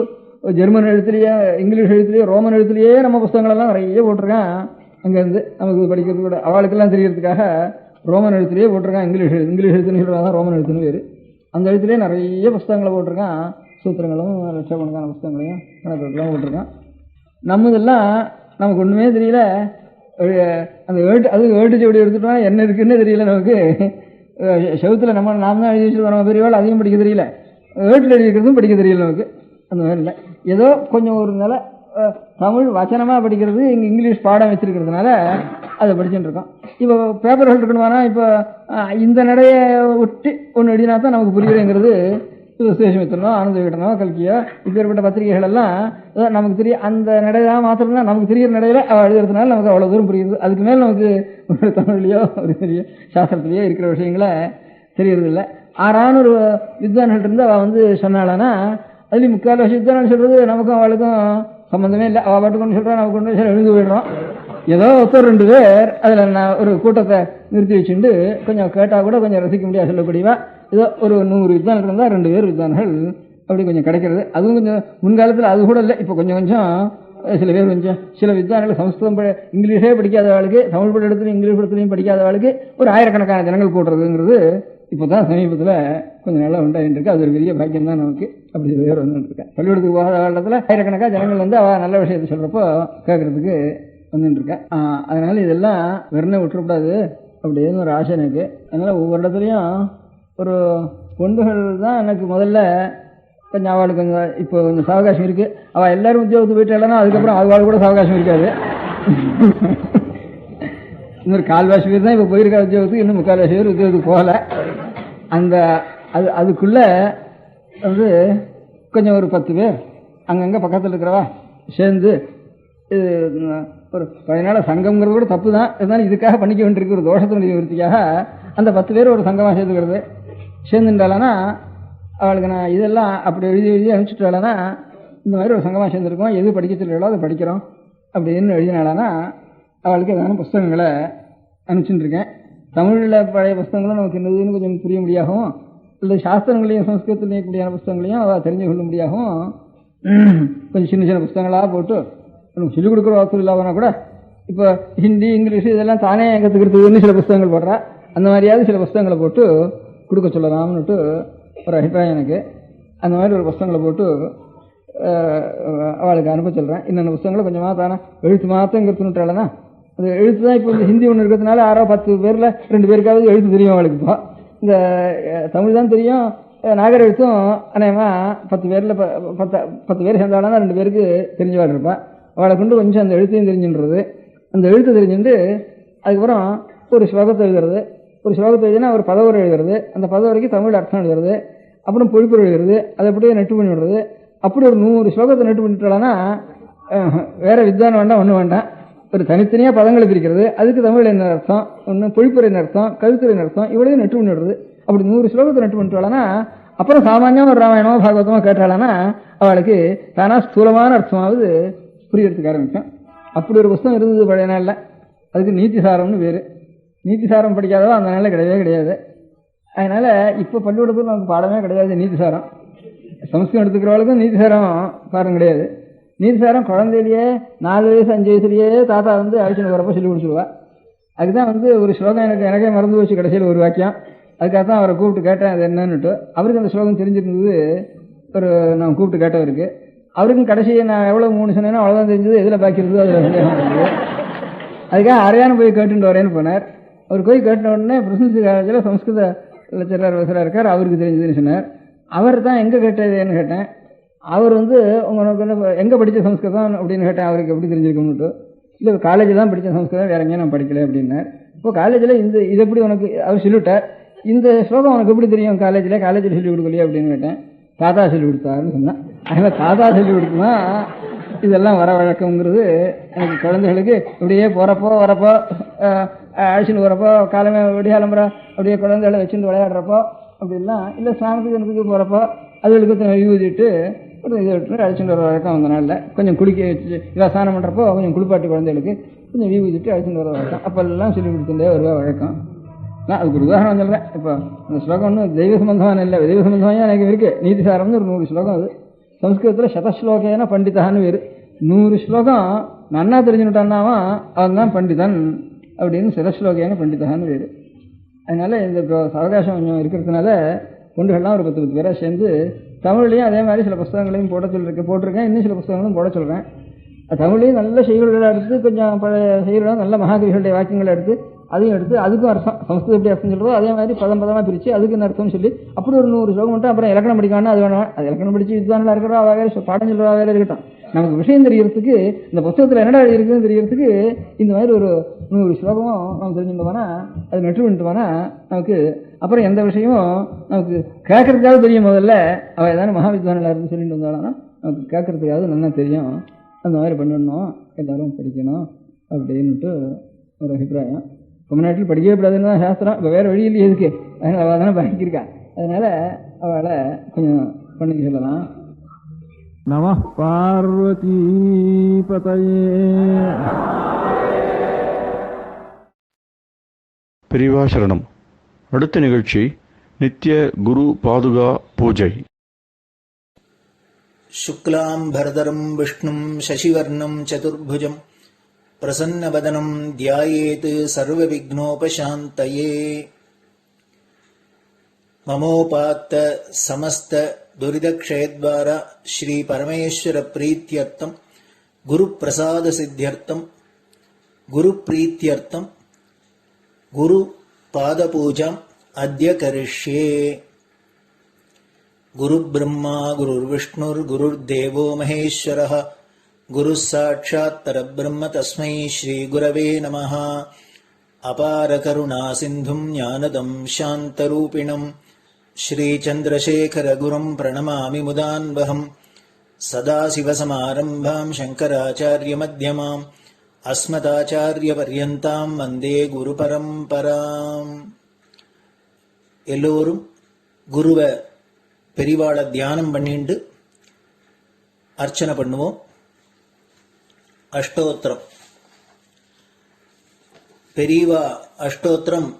ஜெர்மன் எழுத்துலேயே இங்கிலீஷ் எழுத்துலேயே ரோமன் எழுத்துலேயே நம்ம புஸ்தகங்களெல்லாம் நிறைய போட்டிருக்கான். அங்கேருந்து நமக்கு படிக்கிறது கூட அவளுக்கெல்லாம் தெரியறதுக்காக ரோமன் எழுத்துலேயே போட்டிருக்கான். இங்கிலீஷ் எழுத்துன்னு சொல்லுவாங்க, ரோமன் எழுத்துன்னு பேர். அந்த எழுத்துலேயே நிறைய புஸ்தகங்களை போட்டிருக்கான். சூத்திரங்களும் லட்சக்கணக்கான புஸ்தகங்களையும் கணக்கெல்லாம் போட்டிருக்கான். நம்மதெல்லாம் நமக்கு ஒன்றுமே தெரியல. அந்த ஏட்டு செவடி எடுத்துட்டோம்னா என்ன இருக்குன்னு தெரியல நமக்கு. செவத்தில் நாம் தான் எழுதி வச்சுருக்கோம். நம்ம பெரியவாள் அதையும் படிக்க தெரியல, ஏட்டில் எழுதிக்கிறதும் படிக்க தெரியல நமக்கு. அந்த மாதிரி இல்லை. ஏதோ கொஞ்சம் ஒரு நிலை தமிழ் வச்சனமாக படிக்கிறது இங்கே இங்கிலீஷ் பாடம் வச்சுருக்கிறதுனால அதை படிச்சுட்டு இருக்கோம். இப்போ பேப்பர்கள் இருக்கணுமானா இப்போ இந்த நடையை விட்டு ஒன்று எழுதினா தான் நமக்கு புரியுறேங்கிறது சுதேசமித்திரனோ ஆனந்த விகடனோ கல்கியோ இப்பேற்பட்ட பத்திரிகைகள் எல்லாம் நமக்கு தெரியும். அந்த நடையாக மாத்திரம் தான் நமக்கு தெரிகிற நடையில அவள் எழுதுறதுனால நமக்கு அவ்வளோ தூரம் புரியுது. அதுக்கு மேலே நமக்கு ஒரு தமிழ்லையோ ஒரு பெரிய சாஸ்திரத்திலேயோ இருக்கிற விஷயங்களை தெரியறதில்லை. ஆறான ஒரு வித்வான்கள் இருந்து அவள் வந்து சொன்னாளானா அதுலேயும் முக்கால் வருஷம் வித்வான் சொல்றது நமக்கும் அவளுக்கும் சம்பந்தமே இல்லை. அவள் பாட்டு கொண்டு சொல்கிறா, நமக்கு கொண்டு சொல்லி எழுந்து போயிடுறோம். ஏதோ ஒருத்தர் 2 பேர் அதில் நான் ஒரு கூட்டத்தை நிறுத்தி வச்சுட்டு கொஞ்சம் கேட்டால் கூட கொஞ்சம் ரசிக்க முடியாது சொல்லக்கூடியவா. ஏதோ ஒரு 100 வித்வான் இருந்தால் 2 பேர் வித்வான்கள் அப்படி கொஞ்சம் கிடைக்கிறது. அதுவும் கொஞ்சம் முன்காலத்தில் அது கூட இல்லை. இப்போ கொஞ்சம் கொஞ்சம் சில பேர் கொஞ்சம் சில வித்வான்கள் சமஸ்கிருதம் இங்கிலீஷே படிக்காதவளுக்கு, தமிழ் படத்துலையும் இங்கிலீஷ் படத்துலையும் படிக்காதவளுக்கு ஒரு ஆயிரக்கணக்கான ஜனங்கள் போடுறதுங்கிறது இப்போ தான் சமீபத்தில் கொஞ்சம் நல்லா உண்டாயிட்டு இருக்கு. அது ஒரு பெரிய பாக்கியம் தான் நமக்கு. அப்படி சில பேர் வந்துட்டு இருக்கேன். பள்ளிக்கூடத்துக்கு போகாத காலத்தில் ஆயிரக்கணக்கான ஜனங்கள் வந்து அவள் நல்ல விஷயத்தை சொல்கிறப்போ கேட்கறதுக்கு வந்துட்டு இருக்கேன். அதனால இதெல்லாம் வெறும் விட்டுறக்கூடாது அப்படின்னு ஒரு ஆசை எனக்கு. அதனால ஒவ்வொரு இடத்துலையும் ஒரு பொண்டுகள் தான் எனக்கு முதல்ல கொஞ்சம் அவளுக்கு கொஞ்சம் இப்போ கொஞ்சம் சாவகாசம் இருக்கு. அவள் எல்லாரும் உத்தியோகத்துக்கு போயிட்டு இல்லைன்னா அதுக்கப்புறம் அவள் கூட சாவகாசம் இருக்காது. இன்னொரு 1/4 பேர் தான் இப்போ போயிருக்கா உத்தியோகத்துக்கு, இன்னும் 3/4 பேர் உத்தியோகத்துக்கு போகல. அந்த அதுக்குள்ள வந்து கொஞ்சம் ஒரு 10 பேர் அங்கங்கே பக்கத்தில் இருக்கிறவா சேர்ந்து ஒரு 10 நாள் சங்கம்ங்கிறது கூட தப்பு தான், இருந்தாலும் இதுக்காக பண்ணிக்க வேண்டியிருக்கு ஒரு தோஷத்தினுடைய நிவர்த்திக்காக அந்த 10 பேர் ஒரு சங்கமாக சேர்த்துக்கிறது. சேர்ந்துட்டாலனா அவளுக்கு நான் இதெல்லாம் அப்படி எழுதி அனுப்பிச்சுட்டாலனா இந்த மாதிரி ஒரு சங்கமாக சேர்ந்துருக்கோம், எது படிக்க சொல்லிடோ அதை படிக்கிறோம் அப்படின்னு எழுதினாலனா அவளுக்கு எதான புஸ்தகங்களை அனுப்பிச்சுட்டு இருக்கேன். தமிழில் பழைய புஸ்தகங்களும் நமக்கு என்னதுன்னு கொஞ்சம் புரிய முடியாகவும், இல்லை சாஸ்திரங்களையும் சம்ஸ்கிருதத்திலையும் கூடியான புஸ்தகங்களையும் அவள் தெரிஞ்சு கொள்ள முடியாகவும் கொஞ்சம் சின்ன சின்ன புஸ்தகங்களாக போட்டு சொல்லிக் கொடுக்குற வாக்கு இல்லாமனா கூட இப்போ ஹிந்தி இங்கிலீஷு இதெல்லாம் தானே கற்றுக்கிறதுன்னு சில புஸ்தகங்கள் போடுறா. அந்த மாதிரியாவது சில புஸ்தகங்களை போட்டு கொடுக்க சொல்லலாம்னுட்டு ஒரு அபிப்பிராயம் எனக்கு. அந்த மாதிரி ஒரு புஸ்தகங்களை போட்டு அவளுக்கு அனுப்ப சொல்கிறேன். இன்னொன்று புஸ்தகங்களை கொஞ்சமாக தானே எழுத்து மாற்றங்கிறதுனுட்டாலனா அது எழுத்து தான் இப்போ இந்த ஹிந்தி ஒன்று இருக்கிறதுனால 6-10 பேரில் 2 பேருக்காவது எழுத்து தெரியும் அவளுக்கு. இப்போ இந்த தமிழ் தான் தெரியும், நாகர் எழுத்தும் அநேகமாக 10 பேரில் 10 பேர் சேர்ந்தாலும் 2 பேருக்கு தெரிஞ்சவாள் இருப்பாள். அவளை கொண்டு கொஞ்சம் அந்த எழுத்தையும் தெரிஞ்சுன்றது. அந்த எழுத்து தெரிஞ்சுட்டு அதுக்கப்புறம் ஒரு ஸ்லோகத்தை எழுதுறது. ஒரு ஸ்லோகத்தை எழுதினா ஒரு பதவுரை எழுதுறது. அந்த பதவுரைக்கு தமிழ் அர்த்தம் எழுதுறது. அப்புறம் பொழிப்புரை எழுதுறது. அதை அப்படியே நெட்டு பண்ணி விடுறது. அப்படி ஒரு 100 ஸ்லோகத்தை நெட்டு பண்ணிட்டாலனா வேற வித்வான் வேண்டாம், ஒன்றும் வேண்டாம். ஒரு தனித்தனியாக பதங்களை பிரிக்கிறது. அதுக்கு தமிழ் என்ன அர்த்தம், ஒன்று பொழிப்புரை என்ன அர்த்தம், கவித்துறை என்ன அர்த்தம், இவ்வளவு நெட்டு பண்ணி விடுறது. அப்படி 100 ஸ்லோகத்தை நெட்டு பண்ணிட்டாலனா அப்புறம் சாமானியமாக ஒரு ராமாயணமோ பாகவதமோ கேட்டாலனா அவளுக்கு தானா ஸ்தூலமான அர்த்தமாவது புரியறதுக்கு ஆரம்பிக்கும். அப்படி ஒரு புஸ்தகம் இருந்தது பழைய நாளில். அதுக்கு நீதிசாரம்னு பேர். நீதிசாரம் படிக்காதவோ அந்த நாளில் கிடையவே கிடையாது. அதனால இப்போ பள்ளிக்கூடத்தில் நமக்கு பாடமே கிடையாது நீதிசாரம். சமஸ்கிருதம் எடுத்துக்கிறவளுக்கும் நீதிசாரம் பாடம் கிடையாது. நீதிசாரம் குழந்தையிலேயே 4 வயசு 5 வயசுலேயே தாத்தா வந்து அழிச்சுன்னு வரப்போ சொல்லி கொடுத்துருவா. அதுதான் வந்து ஒரு ஸ்லோகம் எனக்கே மறந்து போச்சு கடைசியில் ஒரு வாக்கியம். அதுக்காக தான் அவரை கூப்பிட்டு கேட்டேன் அது என்னன்னுட்டு. அவருக்கு அந்த ஸ்லோகம் தெரிஞ்சிருந்தது. ஒரு நான் கூப்பிட்டு கேட்டவருக்கு அவருக்கும் கடைசியை நான் எவ்வளோ 3 சொன்னேன்னா அவ்வளோதான் தெரிஞ்சது. எதில் பாக்கி இருந்தது அதில் சந்தேகம் இருந்தது. அதுக்காக அரையான போய் கேட்டுட்டு வரேன்னு போனார். அவர் போய் கேட்ட உடனே பிரசிடன்சி காலேஜில் சம்ஸ்கிருத லெக்சரர் வசராக இருக்கார், அவருக்கு தெரிஞ்சதுன்னு சொன்னார். அவர் தான் எங்கே கேட்டதுன்னு கேட்டேன். அவர் வந்து உங்களுக்கு எங்கே படித்த சம்ஸ்கிருதம் அப்படின்னு கேட்டேன். அவருக்கு எப்படி தெரிஞ்சிருக்கும்னுட்டு. இல்லை காலேஜில் தான் படித்த சம்ஸ்கிருதம், வேற எங்கேயும் நான் படிக்கல அப்படின்னார். இப்போ காலேஜில் இது எப்படி உனக்கு அவர் சொல்லிவிட்டார். இந்த ஸ்லோகம் உனக்கு எப்படி தெரியும் காலேஜில் சொல்லி கொடுக்கலையே அப்படின்னு கேட்டேன். தாத்தா சொல்லி கொடுத்தாருன்னு சொன்னேன். அதனால் தாத்தா சொல்லி கொடுத்தா இதெல்லாம் வர வழக்கங்கிறது எனக்கு குழந்தைகளுக்கு இப்படியே போகிறப்போ வரப்போ அழிச்சுன்னு வரப்போ காலமே விடியாலம்புற அப்படியே குழந்தைகளை வச்சுட்டு விளையாடுறப்போ அப்படிலாம் இல்லை ஸ்நானத்துக்கு எனக்கு போகிறப்போ அதுகளுக்கு யூதிட்டு இதை விட்டு அழிச்சுட்டு வர வழக்கம் அந்த நாளில். கொஞ்சம் குளிக்க வச்சு இல்லை ஸ்நானம் பண்ணுறப்போ கொஞ்சம் குளிப்பாட்டி குழந்தைகளுக்கு கொஞ்சம் யூதிட்டு அழிச்சுட்டு வர வழக்கம். அப்போல்லாம் சொல்லி கொடுத்துட்டே வருவா வழக்கம். நான் அதுக்கு ஒரு உதாரணம் சொல்கிறேன். இப்போ இந்த ஸ்லோகம் ஒன்றும் தெய்வ சம்பந்தமான இல்லை, தெய்வ சம்பந்தமாக எனக்கு இருக்குது. நீதிசாரம்னு ஒரு 100 ஸ்லோகம். அது சம்ஸ்கிருதத்தில் சதஸ்லோகேன பண்டிதான்னு வேறு. 100 ஸ்லோகம் நன்னா தெரிஞ்சுட்டான்னாவா அவன் தான் பண்டிதன் அப்படின்னு சதஸ்லோகேன பண்டிதான்னு வேறு. அதனால இந்த அவகாசம் கொஞ்சம் இருக்கிறதுனால பொண்டுகள்லாம் ஒரு 10 பேராக சேர்ந்து தமிழ்லையும் அதே மாதிரி சில புஸ்தகங்களையும் போட்டிருக்கேன். இன்னும் சில புஸ்தகங்களும் போட சொல்கிறேன். தமிழ்லையும் நல்ல செய்திகளை எடுத்து கொஞ்சம் பழைய செய்திகளும் நல்ல மகாகவிகளுடைய வாக்கியங்களை எடுத்து அதையும் எடுத்து அதுக்கும் அர்த்தம் சம்ஸ்கிருதம் எப்படி அர்த்தம் சொல்கிறதோ அதே மாதிரி பதமாக பிரித்து அதுக்கு என்ன அர்த்தம் சொல்லி அப்படி ஒரு 100 ஸ்லோகம் மட்டும் அப்புறம் இலக்கணம் படிக்காமல் அது வேணும். அது இலக்கணம் படித்து வித்வானில் இருக்கிறோம் வேறு பாடம் சொல்கிறா வேலை இருக்கட்டும். நமக்கு விஷயம் தெரியறதுக்கு இந்த புத்தகத்தில் என்னடா இருக்குதுன்னு தெரியறதுக்கு இந்த மாதிரி ஒரு 100 ஸ்லோகமும் நம்ம தெரிஞ்சுட்டோம்னா அது நெட்டு பண்ணிட்டோம்னா நமக்கு அப்புறம் எந்த விஷயமும் நமக்கு கேட்கறதுக்காக தெரியும். முதல்ல அவள் ஏதாவது மகாவித்வானில் இருந்து சொல்லிட்டு வந்தாலும் நமக்கு கேட்கறதுக்காக நல்லா தெரியும். அந்த மாதிரி பண்ணணும், எல்லாரும் படிக்கணும் அப்படின்னுட்டு ஒரு அபிப்பிராயம். தமிழ்நாட்டில் படிக்கவே கூடாதுன்னு தான் சாஸ்திரம். இப்போ வேறு வழி இல்லையே எதுக்கு, அதனால் அவள் தானே படிக்கிருக்கா. அதனால் அவளை கொஞ்சம் பண்ணி சொல்லலாம். நம பார்வதி பதயே. பெரியவா சரணம். அடுத்த நிகழ்ச்சி நித்திய குரு பாதுகா பூஜை. शुक्लां भरदरं विष्णुं शशिवर्णं चतुर्भुजं प्रसन्नवदनं ध्यायेत् सर्वविघ्नोपशान्तये. ममोपात्त समस्त दुरितक्षयद्वारा श्री परमेश्वर प्रीत्यर्थं गुरुप्रसाद सिद्ध्यर्थं गुरुप्रीत्यर्थं गुरुपादपूजाम् अद्य करिष्ये. गुरुब्रह्मा गुरुर्विष्णुर्गुरुर्देवो महेश्वरः गुरुः साक्षात् परब्रह्म तस्मै श्रीगुरवे नमः. अपारकरुणासिन्धुं ज्ञानदं शान्तरूपिणं श्रीचन्द्रशेखरगुरुं प्रणमामि मुदान्वहम्. सदाशिवसमारम्भां शङ्कराचार्यमध्यमाम् अस्मदाचार्यपर्यन्तां वन्दे गुरुपरम्पराम्. எல்லோரும் குருவை பெரிவாளை தியானம் பண்ணிண்டு அர்ச்சனை பண்ணுவோம். அஷ்டோத்திரம். பெரியவா அஷ்டோத்திரம்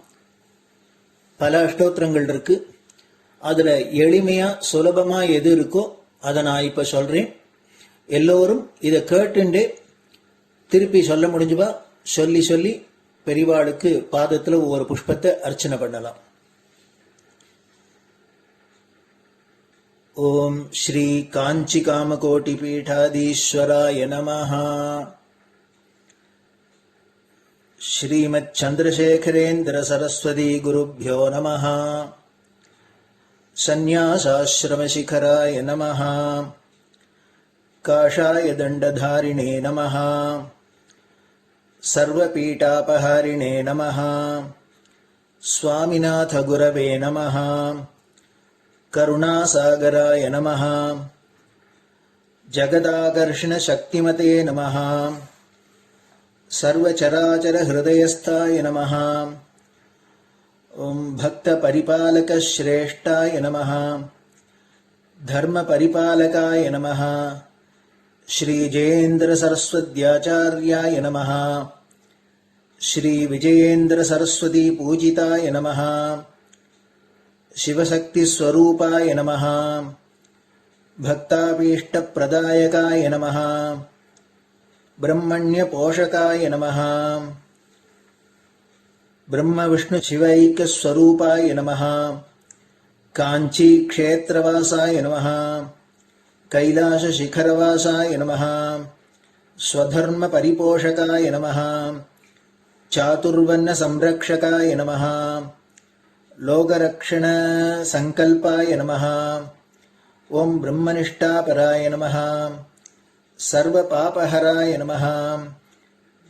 பல அஷ்டோத்திரங்கள் இருக்கு. அதுல எளிமையா சுலபமா எது இருக்கோ அதை நான் இப்ப சொல்றேன். எல்லோரும் இதை கேட்டுண்டே திருப்பி சொல்ல முடிஞ்சுபா சொல்லி சொல்லி பெரிவாளுக்கு பாதத்துல ஒவ்வொரு புஷ்பத்தை அர்ச்சனை பண்ணலாம். ओम श्री कांची कामकोटि पीठाधीश्वराय नमः. श्रीमत् चंद्रशेखरेन्द्र सरस्वती गुरुभ्यो नमः. संन्यासाश्रम शिखराय नमः. काषाय दंडधारिणे नमः. सर्वपीठापहारिणे नमः. स्वामिनाथ गुरवे नमः. करुणासागराय नमः. जगदाकर्षण शक्तिमते नमः. सर्वचराचर हृदयस्थाय नमः. ओम भक्त परिपालक श्रेष्ठाय नमः. धर्म परिपालकाय नमः. श्री जयेन्द्र सरस्वत्याचार्याय नमः. श्री विजयेन्द्र सरस्वती पूजिताय नमः. शिवशक्ति स्वरूपाय नमः. भक्ताभीष्ट प्रदायकाय नमः. ब्रह्मण्य पोषकाय नमः. ब्रह्म विष्णु शिवैक्य स्वरूपाय नमः. कांची क्षेत्रवासाय नमः. कैलाश शिखरवासाय नमः. स्वधर्म परिपोषकाय नमः. चातुर्वर्ण संरक्षकाय नमः. लोकरक्षण संकल्पाय नमः. ओम ब्रह्मनिष्ठापराय नमः. सर्वपापहराय नमः.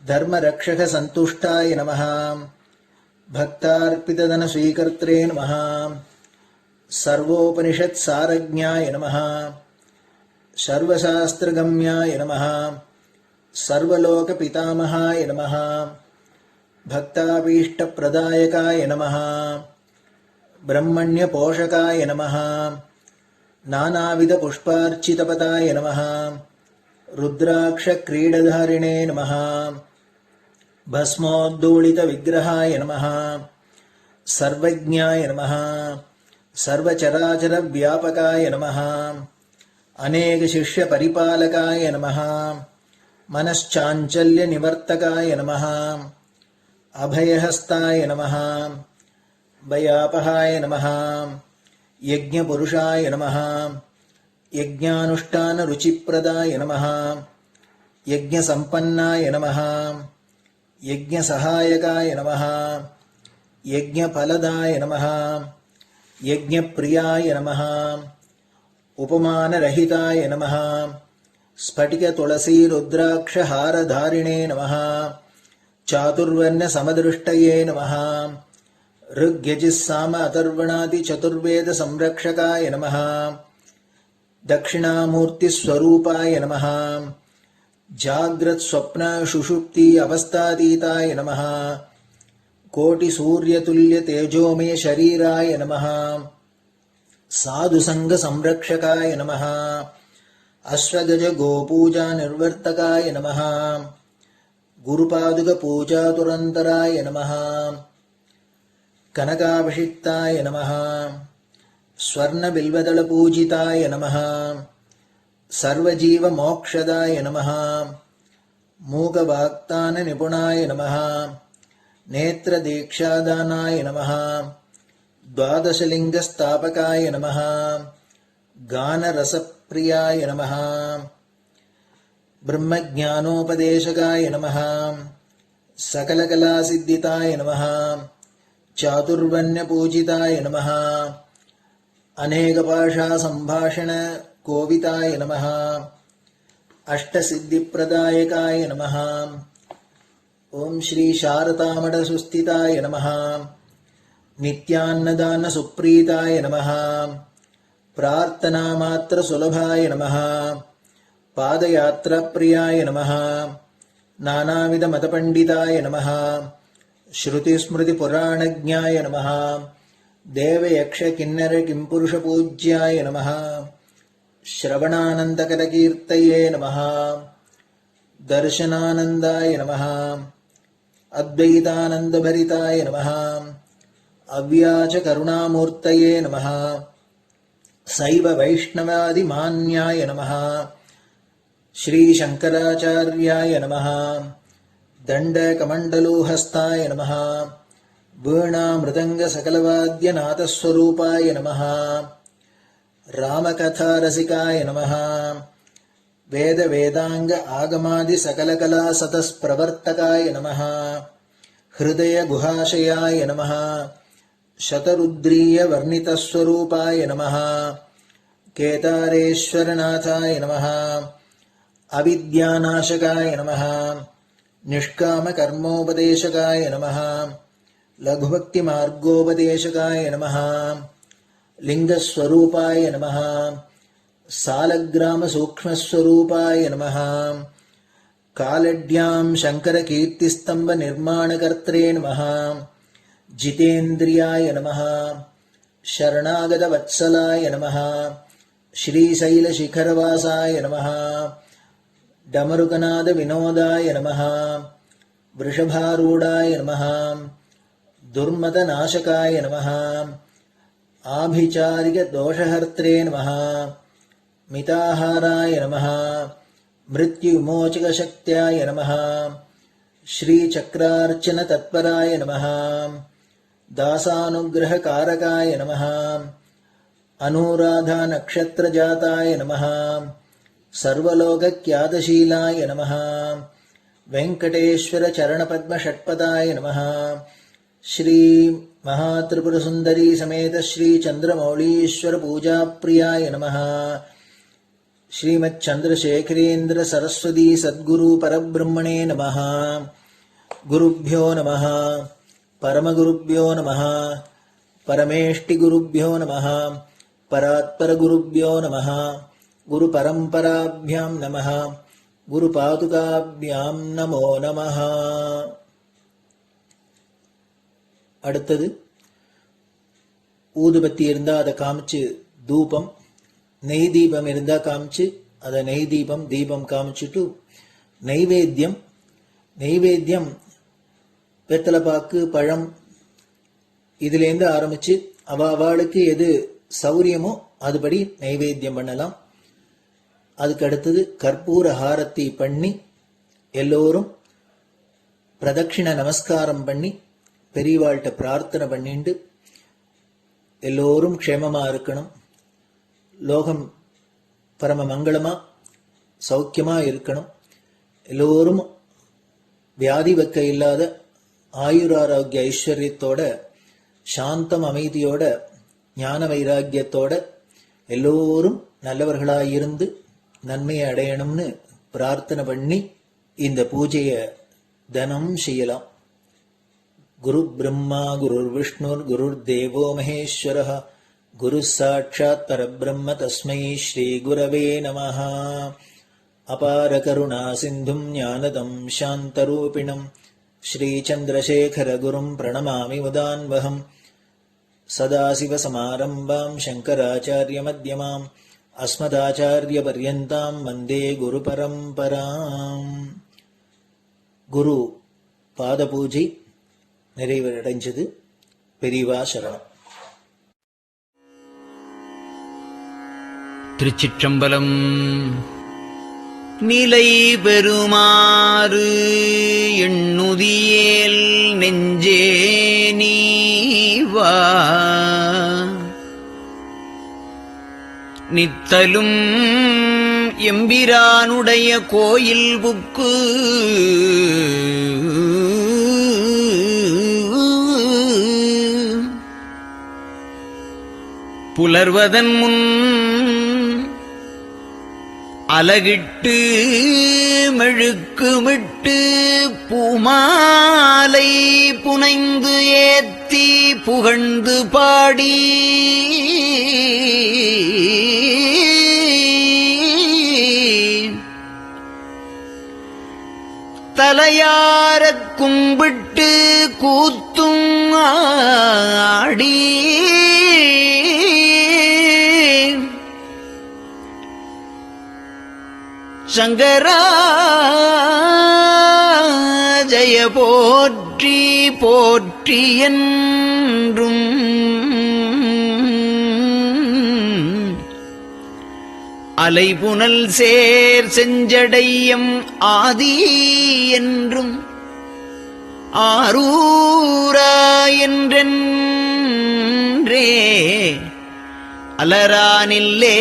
धर्मरक्षक संतुष्टाय नमः. भक्तार्पितधन स्वीकर्त्रे नमः. सर्वोपनिषत् सारज्ञाय नमः. सर्वशास्त्रगम्याय नमः. सर्वलोक पितामहाय नमः. भक्ताभीष्ट प्रदायकाय नमः. ब्रह्मण्य पोषकाय नमः. नानाविध पुष्पार्चितपदाय नमः. रुद्राक्ष क्रीडधारिणे नमः. भस्मोद्दोलित विग्रहाय नमः. सर्वज्ञाय नमः. सर्वचराचर व्यापकाय नमः. अनेक शिष्य परिपालकाय नमः. मनश्चाञ्चल्य निवर्तकाय नमः. अभयहस्ताय नमः. भयापहाय नमः. यज्ञपुरुषाय नमः. यज्ञानुष्ठान रुचिप्रदाय नमः. यज्ञसम्पन्नाय नमः. यज्ञसहायकाय नमः. यज्ञफलदाय नमः. यज्ञप्रियाय नमः. उपमानरहिताय नमः. स्फटिक तुलसी रुद्राक्ष हारधारिणे नमः. चातुर्वर्ण समदृष्टये नमः. ऋग्यजुस्साम अथर्वणादि चतुर्वेद संरक्षकाय नमः। दक्षिणामूर्तिस्वरूपाय नमः। जाग्रत् स्वप्न सुषुप्ति अवस्थातीताय नमः। कोटिसूर्यतुल्य तेजोमय शरीराय नमः। साधुसंग संरक्षकाय नमः। अश्वगज गोपूजा निर्वर्तकाय नमः। गुरुपादुक पूजातुरन्तराय नमः। कनकाभिषिक्ताय नमः। स्वर्णबिल्वदलपूजिताय नमः। सर्वजीवमोक्षदाय नमः। मूकवाक्तान निपुणाय नमः। नेत्रदीक्षादानाय नमः। द्वादशलिङ्गस्थापकाय नमः। गानरसप्रियाय नमः। ब्रह्मज्ञानोपदेशकाय नमः। सकलकलासिद्धिताय नमः। चातुर्वण्यपूजिताय नमः। अनेकभाषासम्भाषण कोविताय नमः। अष्टसिद्धिप्रदायकाय नमः। ओम श्री शारदामठसुस्थिताय नमः। नित्यान्नदानसुप्रीताय नमः। प्रार्थनामात्रसुलभाय नमः। पादयात्राप्रियाय नमः। नानाविधमतपण्डिताय नमः। श्रुतिस्मृतिपुराणज्ञाय नमः। देवयक्षकिन्नरकिंपुरुषपूज्याय नमः। श्रवणानन्दकरकीर्तये नमः। दर्शनानन्दाय नमः। अद्वैतानन्दभरिताय नमः। अव्याजकरुणामूर्तये नमः। शैव वैष्णवादिमान्याय नमः। श्रीशङ्कराचार्याय नमः। दण्डकमण्डलोहस्ताय नमः। वीणामृदङ्गसकलवाद्यनाथस्वरूपाय नमः। रामकथारसिकाय नमः। वेदवेदांग आगमादि सकलकला सतस्प्रवर्तकाय नमः। हृदय गुहाशयाय नमः। शतरुद्रीय वर्णितस्वरूपाय नमः। केदारेश्वरनाथाय नमः। अविद्यानाशकाय नमः। निष्कामकर्मोपदेशकाय नमः। लघुभक्तिमार्गोपदेशकाय नमः। लिंगस्वरूपाय नमः। सालग्रामसूक्ष्मस्वरूपाय नमः। कालड्यां शङ्करकीर्तिस्तम्भनिर्माणकर्त्रे नमः। जितेन्द्रियाय नमः। शरणागतवत्सलाय नमः। श्रीशैलशिखरवासाय नमः। डमरुकनादविनोदाय नमः। वृषभारूढाय नमः। दुर्मदनाशकाय नमः। आभिचारिकदोषहर्त्रे नमः। मिताहाराय नमः। मृत्युविमोचकशक्त्याय नमः। श्रीचक्रार्चनतत्पराय नमः। दासानुग्रहकारकाय नमः। अनुराधानक्षत्रजाताय नमः। सर्वलोकख्यातशीलाय नमः। वेङ्कटेश्वरचरणपद्मषट्पदाय नमः। श्री महात्रिपुरसुन्दरी समेत श्री चन्द्रमौलीश्वर पूजाप्रियाय नमः। श्रीमच्चन्द्रशेखरेन्द्र सरस्वती सद्गुरु परब्रह्मणे नमः। गुरुभ्यो नमः। परमगुरुभ्यो नमः। परमेष्टिगुरुभ्यो नमः। परात्परगुरुभ्यो नमः। गुरुपरम्पराभ्यां नमः। गुरुपादुकाभ्यां नमो नमः. அடுத்தது ஊதுபத்தி இருந்தா அதை காமிச்சு தூபம், நெய் தீபம் இருந்தா காமிச்சு அதை நெய் தீபம் தீபம் காமிச்சுட்டு நைவேத்தியம் வெத்தலைப்பாக்கு பழம் இதுலேருந்து ஆரம்பிச்சு அவளுக்கு எது சௌரியமோ அதுபடி நைவேத்தியம் பண்ணலாம். அதுக்கு அடுத்தது கற்பூர ஹாரத்தி பண்ணி எல்லோரும் பிரதட்சிண நமஸ்காரம் பண்ணி பெரியவாள்கிட்ட பிரார்த்தனை பண்ணிண்டு எல்லோரும் க்ஷேமமா இருக்கணும், லோகம் பரம மங்களமா சௌக்கியமா இருக்கணும், எல்லோரும் வியாதி வெக்க இல்லாத ஆயுராரோக்கிய ஐஸ்வர்யத்தோட சாந்தம் அமைதியோட ஞான வைராக்கியத்தோட எல்லோரும் நல்லவர்களாயிருந்து நன்மையை அடையணும்னு பிரார்த்தனை பண்ணி இந்த பூஜையை தினம் செய்யலாம். குரு பிரம்மா குருர் விஷ்ணுர் குருர் தேவோ மகேஸ்வரः குரு சாட்சாத் பரபிரம்ம தஸ்மை ஸ்ரீ குரவே நமः. அபார கருணா சிந்தும் ஞானதம் சாந்தரூபிணம் ஸ்ரீச்சந்திரசேகர குரும் பிரணமாமி முதான்வகம். சதாசிவசமாரம்பாம் சங்கராச்சார்யமத்யமாம் அஸ்மதாச்சாரியபர்யந்தாம் வந்தே குருபரம்பராம். குரு பாதபூஜை நிறைவடைஞ்சது. பெரியவா சரணம். திருச்சிற்றம்பலம். நிலை பெறுமாறு எண்ணுதியேல் நெஞ்சே நீவா, நித்தலும் எம்பிரானுடைய கோயில் புக்கு புலர்வதன் முன் அலகிட்டு மெழுக்குமிட்டு பூமாலை புனைந்து ஏத்தி புகழ்ந்து பாடி தலையாரக் கும்பிட்டு கூத்தும் ஆடி சங்கரா ஜய போற்றி போற்றி என்றும் அலைபுனல் சேர் செஞ்சடையம் ஆதி என்றும் ஆரூரா என்றென்றே அலரானில்லே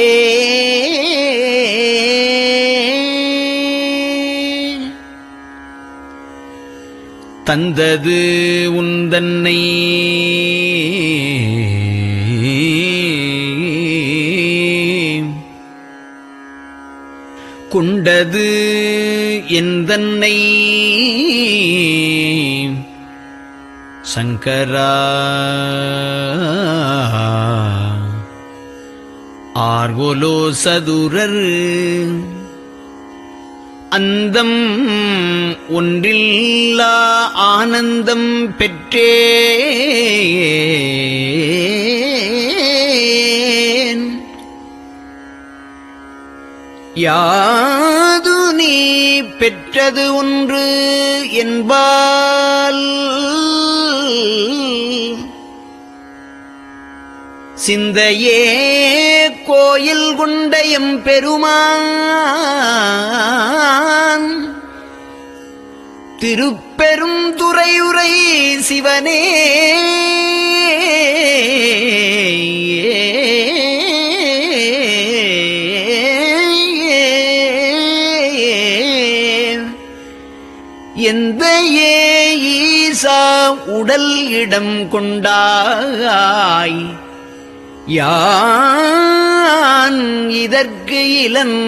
தந்தது உந்தன்னை கொண்டது எந்தன்னை சங்கரா ஆர்கோலோ சதுரர் அந்தம் ஒன்றில்லா ஆனந்தம் பெற்றேன். யாது நீ பெற்றது ஒன்று என்பால் சிந்தையே கோயில் கொண்ட எம்பெருமான் திருப்பெரும் துறையுரை சிவனே எந்த ஈசா உடல் இடம் கொண்டாய் யான் இதற்கு இலன்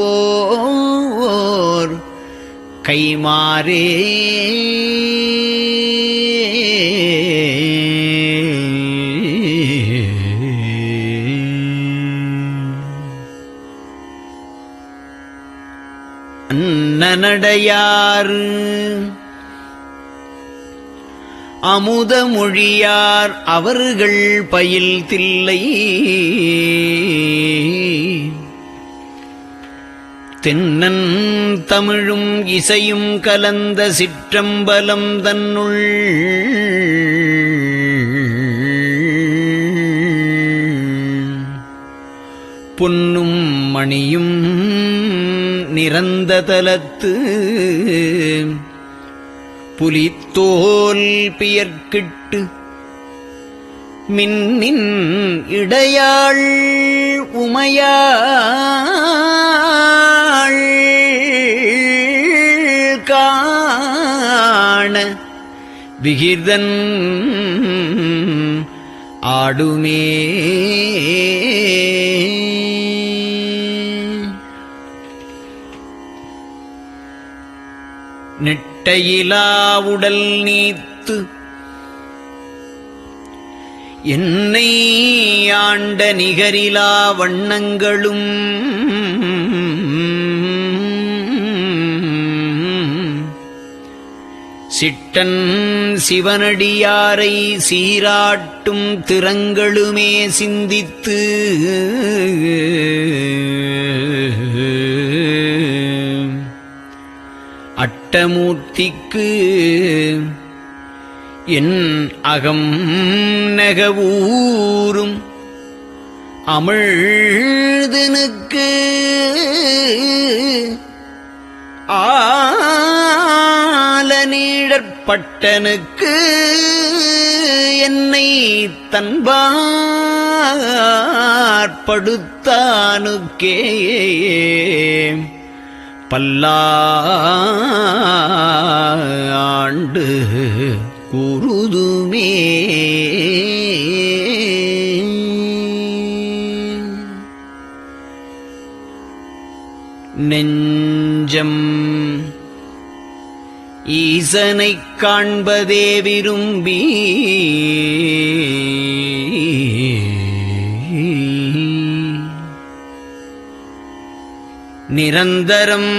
ஓர் கைமாறே அன்னநடையார் அமுத மொழியார் அவர்கள் பயில் தில்லை தென்னன் தமிழும் இசையும் கலந்த சிற்றம்பலம் தன்னுள் பொன்னும் மணியும் நிறந்த தலத்து புலித்தோல் பியர்க்கிட்டு மின்னின் இடையாள் உமையாள் காண விகிர்தன் ஆடுமே. நெட்டையிலா உடல் நீத்து என்னை ஆண்ட நிகரிலா வண்ணங்களும் சிட்டன் சிவனடியாரை சீராட்டும் திறங்களுமே சிந்தித்து அட்டமூர்த்திக்கு என் அகம் நெகவூரும் அமிழ்தனுக்கு ஆலநீழற்பட்டனுக்கு என்னை தன்பாற்படுத்தானுக்கே பல்லாண்டு குருதுமே. நெஞ்சம் ஈசனைக் காண்பதே விரும்பி நிரந்தரம்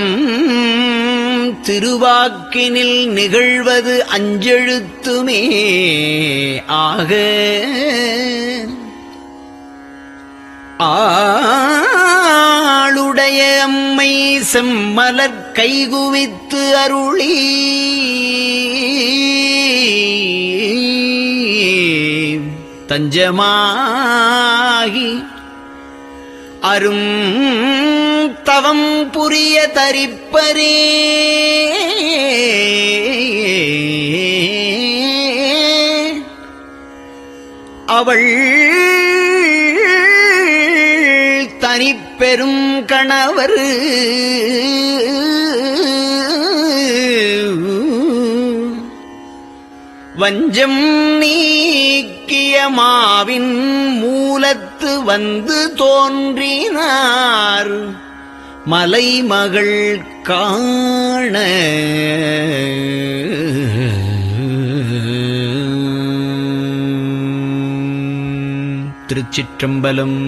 திருவாக்கினில் நிகழ்வது அஞ்செழுத்துமே ஆக ஆளுடைய அம்மை செம்மலர் கைகுவித்து அருளி தஞ்சமாகி அரும் தவம் புரிய தரிப்பரே அவள் தனிப்பெரும் கணவர் வஞ்சம் நீக்கிய மாவின் மூலத்து வந்து தோன்றினார் மலைமகள் காண திருச்சிற்றம்பலம்.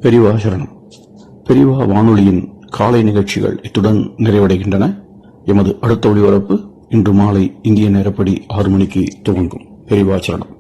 பெரியவா சரணம். பெரியவா வானொலியின் காலை நிகழ்ச்சிகள் இத்துடன் நிறைவடைகின்றன. எமது அடுத்த ஒளிபரப்பு இன்று மாலை இந்திய நேரப்படி 6 மணிக்கு துவங்கும். பெரியவா சரணம்.